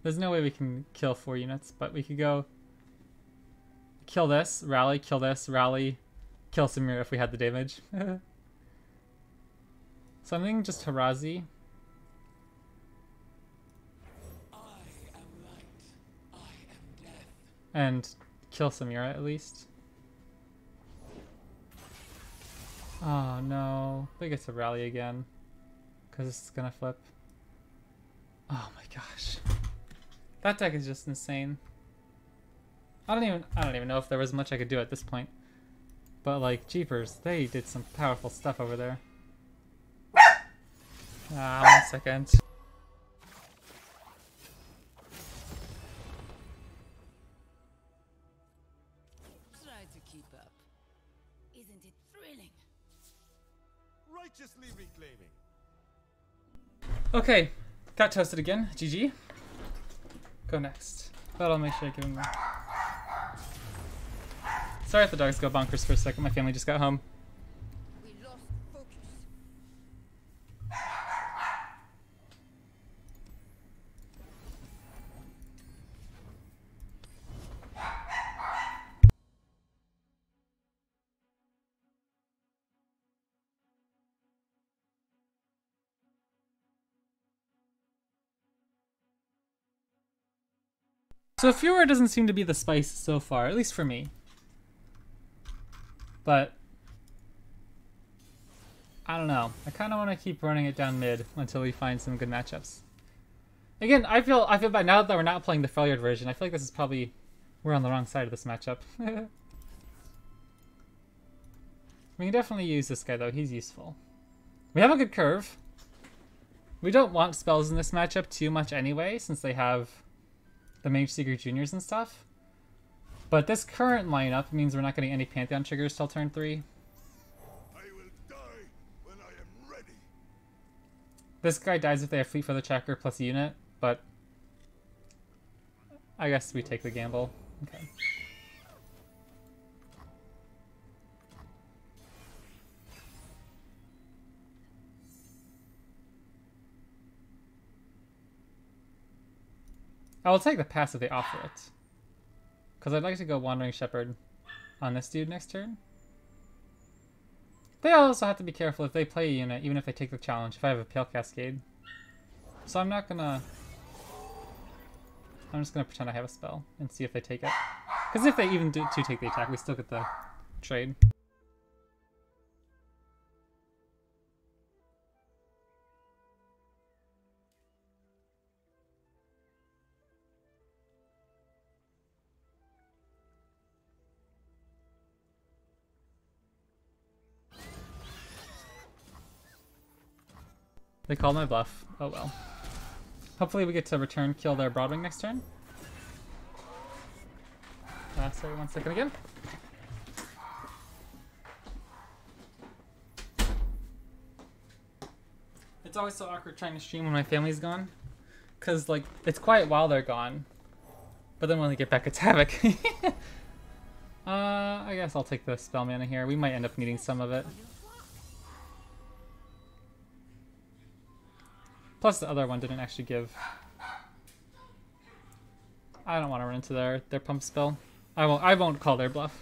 There's no way we can kill 4 units, but we could go kill this, rally, kill this, rally, kill Samira if we had the damage. So I'm thinking just Harazi. And kill Samira at least. Oh no, they get to rally again. Because it's gonna flip. Oh my gosh. That deck is just insane. I don't even know if there was much I could do at this point. But like, jeepers, they did some powerful stuff over there. Ah, 1 second. Try to keep up. Isn't it thrilling? Righteously reclaiming. Okay, got toasted again. GG. Go next. But I'll make sure I give him that. Sorry if the dogs go bonkers for a second. My family just got home. We lost focus. So FIORA doesn't seem to be the spice so far, at least for me. But I don't know. I kind of want to keep running it down mid until we find some good matchups. Again, I feel bad now that we're not playing the failured version. I feel like this is probably we're on the wrong side of this matchup. We can definitely use this guy though. He's useful. We have a good curve. We don't want spells in this matchup too much anyway, since they have the Mage Seeker Juniors and stuff. But this current lineup means we're not getting any Pantheon triggers till turn 3. I will die when I am ready. This guy dies if they have Fleet Feather Tracker plus a unit, but I guess we take the gamble. Okay. I will take the pass if they offer it. Because I'd like to go Wandering Shepherd on this dude next turn. They also have to be careful if they play a unit, even if they take the challenge, if I have a Pale Cascade. So I'm not gonna... I'm just gonna pretend I have a spell and see if they take it. Because if they even do take the attack, we still get the trade. They called my bluff. Oh well. Hopefully we get to return kill their Broadwing next turn. Sorry, 1 second again. It's always so awkward trying to stream when my family's gone. Because, like, it's quiet while they're gone. But then when they get back, it's havoc. I guess I'll take the spell mana here. We might end up needing some of it. Plus the other one didn't actually give. I don't want to run into their pump spell. I won't call their bluff.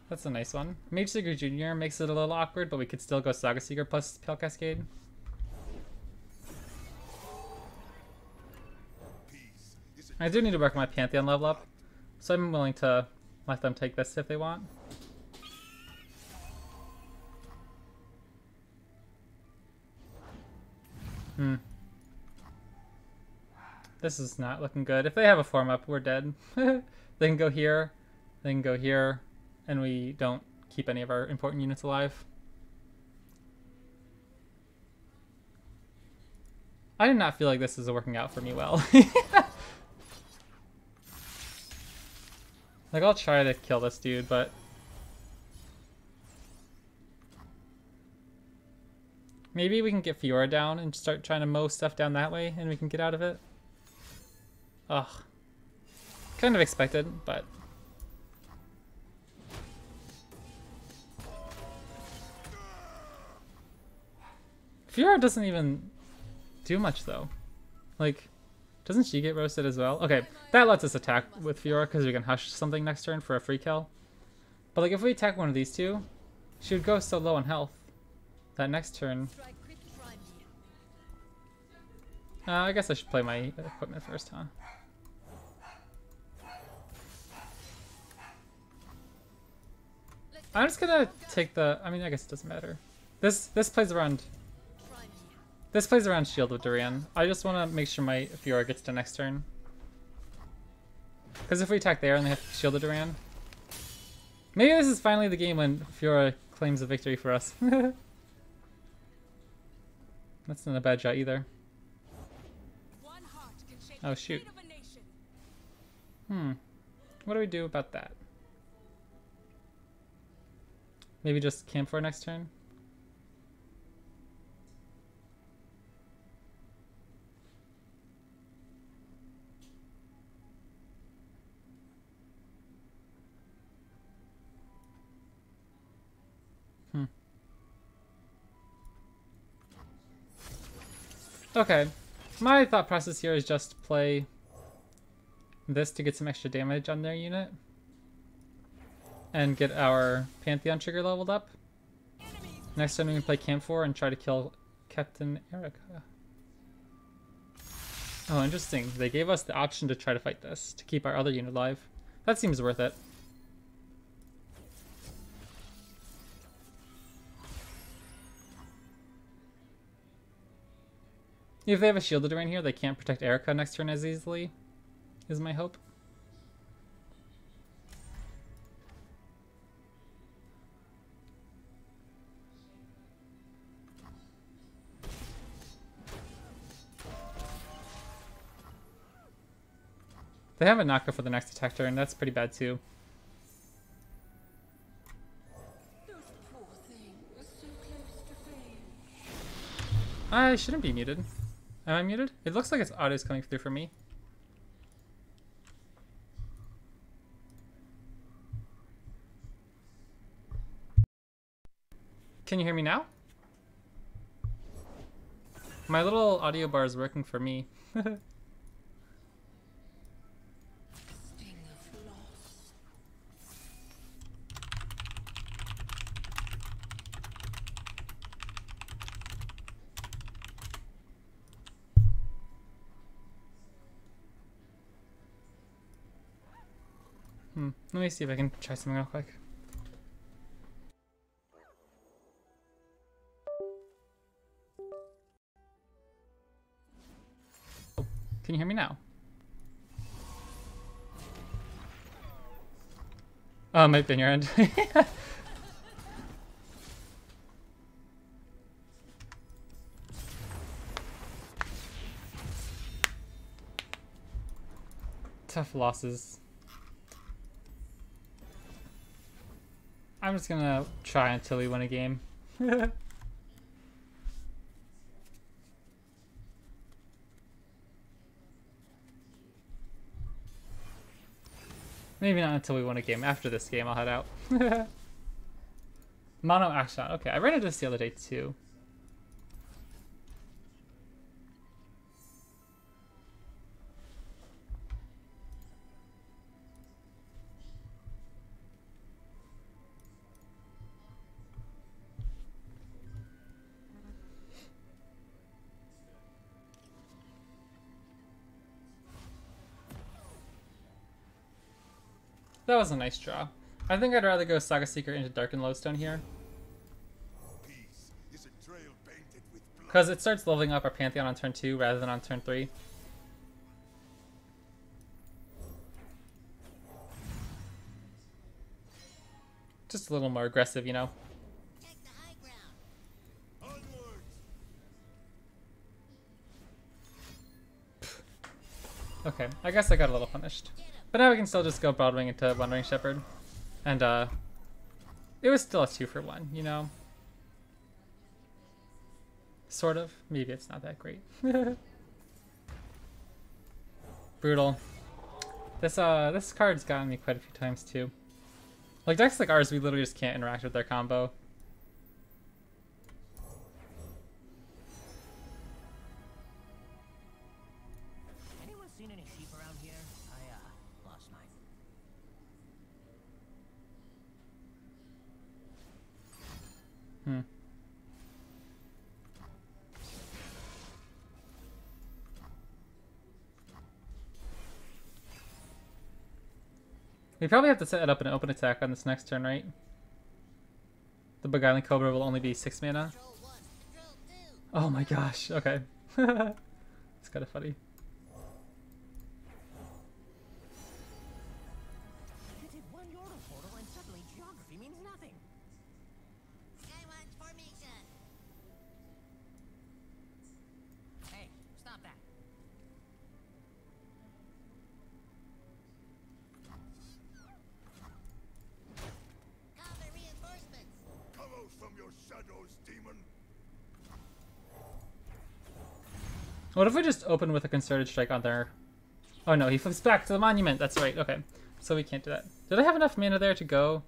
That's a nice one. Mage Seeker Jr. makes it a little awkward, but we could still go Saga Seeker plus Pale Cascade. I do need to work my Pantheon level up, so I'm willing to let them take this if they want. This is not looking good. If they have a form up, we're dead. They can go here, they can go here, and we don't keep any of our important units alive. I do not feel like this is working out for me well. Like, I'll try to kill this dude, but... maybe we can get FIORA down and start trying to mow stuff down that way, and we can get out of it. Ugh. Kind of expected, but... FIORA doesn't even do much, though. Like, doesn't she get roasted as well? Okay, that lets us attack with FIORA because we can hush something next turn for a free kill. But, like, if we attack one of these two, she would go so low on health that next turn... I guess I should play my equipment first, huh? I'm just gonna take the... I mean, I guess it doesn't matter. This plays around... This plays around Shield of Durian. I just want to make sure my FIORA gets to next turn. Because if we attack there and they have Shield of Durian... maybe this is finally the game when FIORA claims a victory for us. That's not a bad shot either. Oh shoot. What do we do about that? Maybe just camp for next turn? Okay. My thought process here is just play this to get some extra damage on their unit. And get our Pantheon trigger leveled up. Next time we can play Camp 4 and try to kill Captain Erica. Oh, interesting. They gave us the option to try to fight this, to keep our other unit alive. That seems worth it. If they have a shielded Durian here, they can't protect Erica next turn as easily, is my hope. They have a knockoff for the next attack turn, that's pretty bad too. I shouldn't be muted. Am I muted? It looks like its audio is coming through for me. Can you hear me now? My little audio bar is working for me. Let me see if I can try something real quick. Oh, can you hear me now? Oh, it might be on your end. Tough losses. I'm just gonna try until we win a game. Maybe not until we win a game. After this game, I'll head out. Mono action. Okay, I ran into this the other day too. That was a nice draw. I think I'd rather go Saga Seeker into Dark and Lodestone here. Because it starts leveling up our Pantheon on turn 2 rather than on turn 3. Just a little more aggressive, you know? Take the high ground. Okay, I guess I got a little punished. But now we can still just go Broadwing into Wandering Shepherd. And, it was still a 2-for-1, you know? Sort of. Maybe it's not that great. Brutal. This card's gotten me quite a few times, too. Like, decks like ours, we literally just can't interact with their combo. Anyone seen any sheep around here? I lost mine. We probably have to set it up an open attack on this next turn, right? The Beguiling Cobra will only be 6 mana. Control 1, control 2. Oh my gosh, okay. It's kind of funny. You did one Yordle portal and suddenly geography means nothing. Skywatch formation. Hey, stop that. Call the reinforcements. Come out from your shadows, demon. What if we just open with a Concerted Strike on there? Oh no, he flips back to the monument. That's right. Okay, so we can't do that. Did I have enough mana there to go?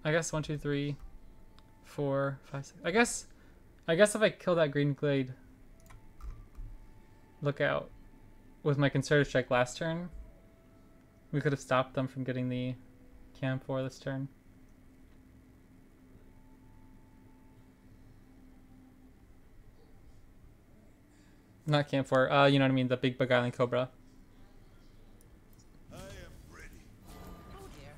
I guess 1, 2, 3, 4, 5, 6. I guess if I kill that Green Glade, look out, with my Concerted Strike last turn, we could have stopped them from getting the Cam 4 this turn. Not Camp 4, you know what I mean, the big Beguiling Cobra. I am ready. Oh dear.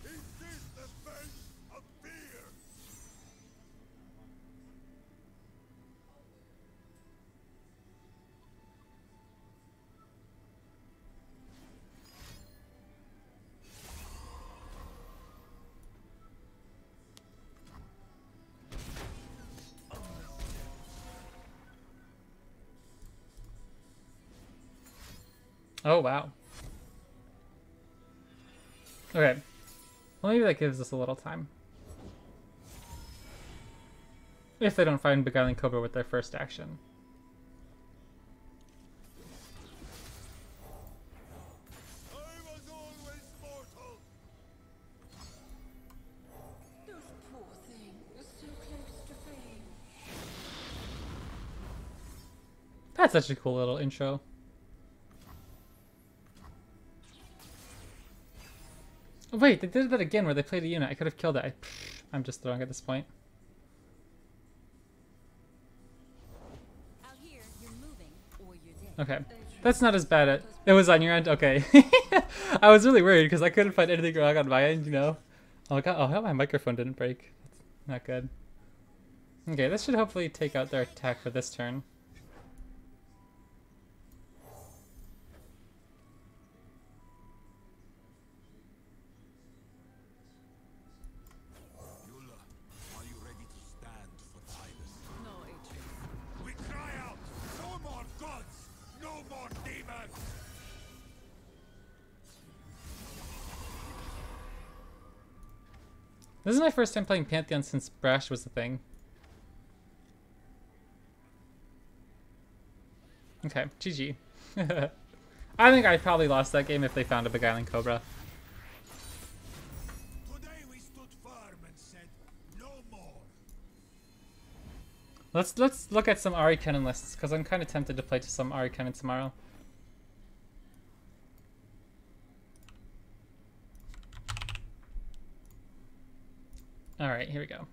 Is this the face of fear? Oh, wow. Okay. Well, maybe that gives us a little time. If they don't find Beguiling Cobra with their first action. I was always mortal. Those poor things are so close to fame. That's such a cool little intro. Oh, wait, they did that again where they played a unit. I could have killed it. I'm just throwing at this point. Out here, you're moving or you're dead. Okay. That's not as bad. It was on your end? Okay. I was really worried because I couldn't find anything wrong on my end, you know? Oh, God. Oh, my microphone didn't break. That's not good. Okay, this should hopefully take out their attack for this turn. Are you ready to stand for Titus? No, Atreus. We cry out, no more gods, no more demons! This is my first time playing Pantheon since Brash was the thing. Okay, GG. I think I probably lost that game if they found a Beguiling Cobra. Today we stood firm and said, no more. Let's look at some Ari Kennen lists, because I'm kind of tempted to play to some Ari Kennen tomorrow. Alright, here we go.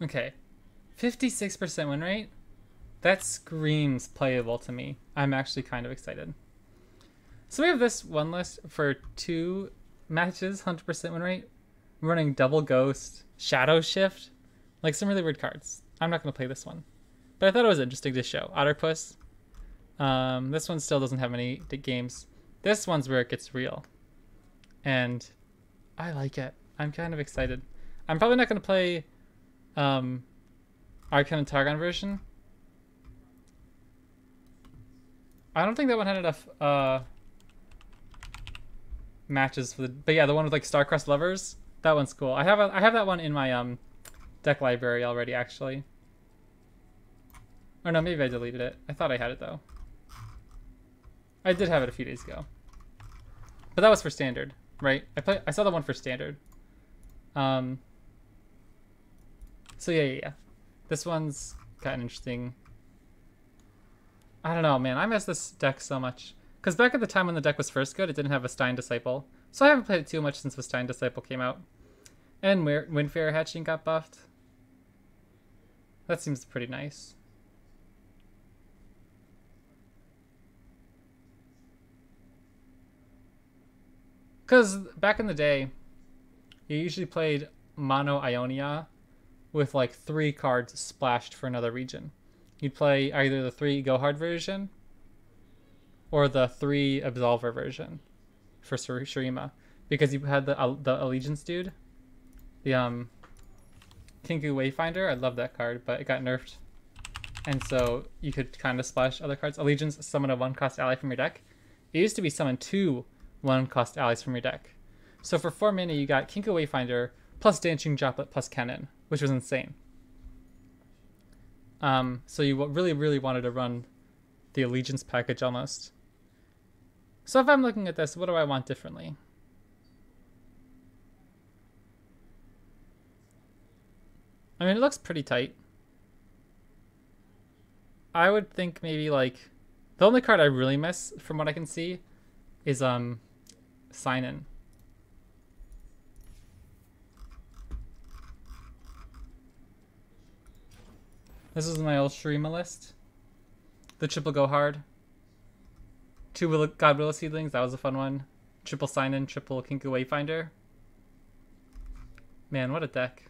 Okay. 56% win rate? That screams playable to me. I'm actually kind of excited. So we have this one list for 2 matches, 100% win rate. I'm running Double Ghost, Shadow Shift, like some really weird cards. I'm not going to play this one. But I thought it was interesting to show. Otterpuss. This one still doesn't have any games. This one's where it gets real. And I like it. I'm kind of excited. I'm probably not going to play Arcane and Targon version. I don't think that one had enough matches for the, but yeah, the one with like Starcrossed Lovers, that one's cool. I have that one in my deck library already, actually. Or no, maybe I deleted it. I thought I had it though. I did have it a few days ago, but that was for standard, right? I saw the one for standard. So yeah. This one's got an interesting. I don't know, man. I miss this deck so much. Because back at the time when the deck was first good, it didn't have a Stein Disciple. So I haven't played it too much since the Stein Disciple came out. And Windfarer Hatching got buffed. That seems pretty nice. Because back in the day, you usually played Mono Ionia with like 3 cards splashed for another region. You'd play either the 3 Go Hard version or the 3 Absolver version for Shurima, because you had the Allegiance dude, the Kinku Wayfinder. I love that card, but it got nerfed, and so you could kind of splash other cards. Allegiance, summon a 1-cost ally from your deck. It used to be summon 2 1-cost allies from your deck. So for 4 mana, you got Kinku Wayfinder plus Dancing Droplet plus Cannon, which was insane. So you really, really wanted to run the Allegiance package almost. So if I'm looking at this, what do I want differently? I mean, it looks pretty tight. I would think maybe like the only card I really miss from what I can see is Sign In. This is my old Shurima list. The triple Go Hard. 2 Godwilla Seedlings, that was a fun one. Triple Sign In, triple Kinku Wayfinder. Man, what a deck.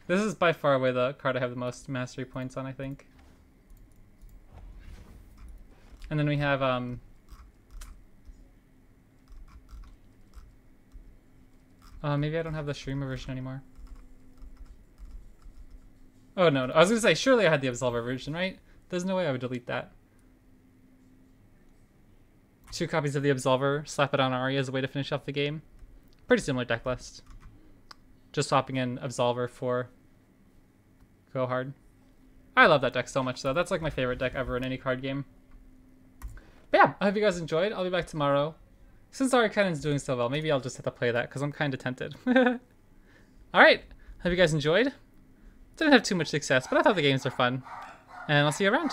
This is by far away the card I have the most mastery points on, I think. And then we have maybe I don't have the Shurima version anymore. Oh, no. I was going to say, surely I had the Absolver version, right? There's no way I would delete that. 2 copies of the Absolver, slap it on Arya as a way to finish off the game. Pretty similar deck list. Just swapping in Absolver for Go Hard. I love that deck so much, though. That's like my favorite deck ever in any card game. But yeah, I hope you guys enjoyed. I'll be back tomorrow. Since Ari Kennen's doing so well, maybe I'll just have to play that because I'm kind of tempted. Alright, hope you guys enjoyed. Didn't have too much success, but I thought the games were fun. And I'll see you around.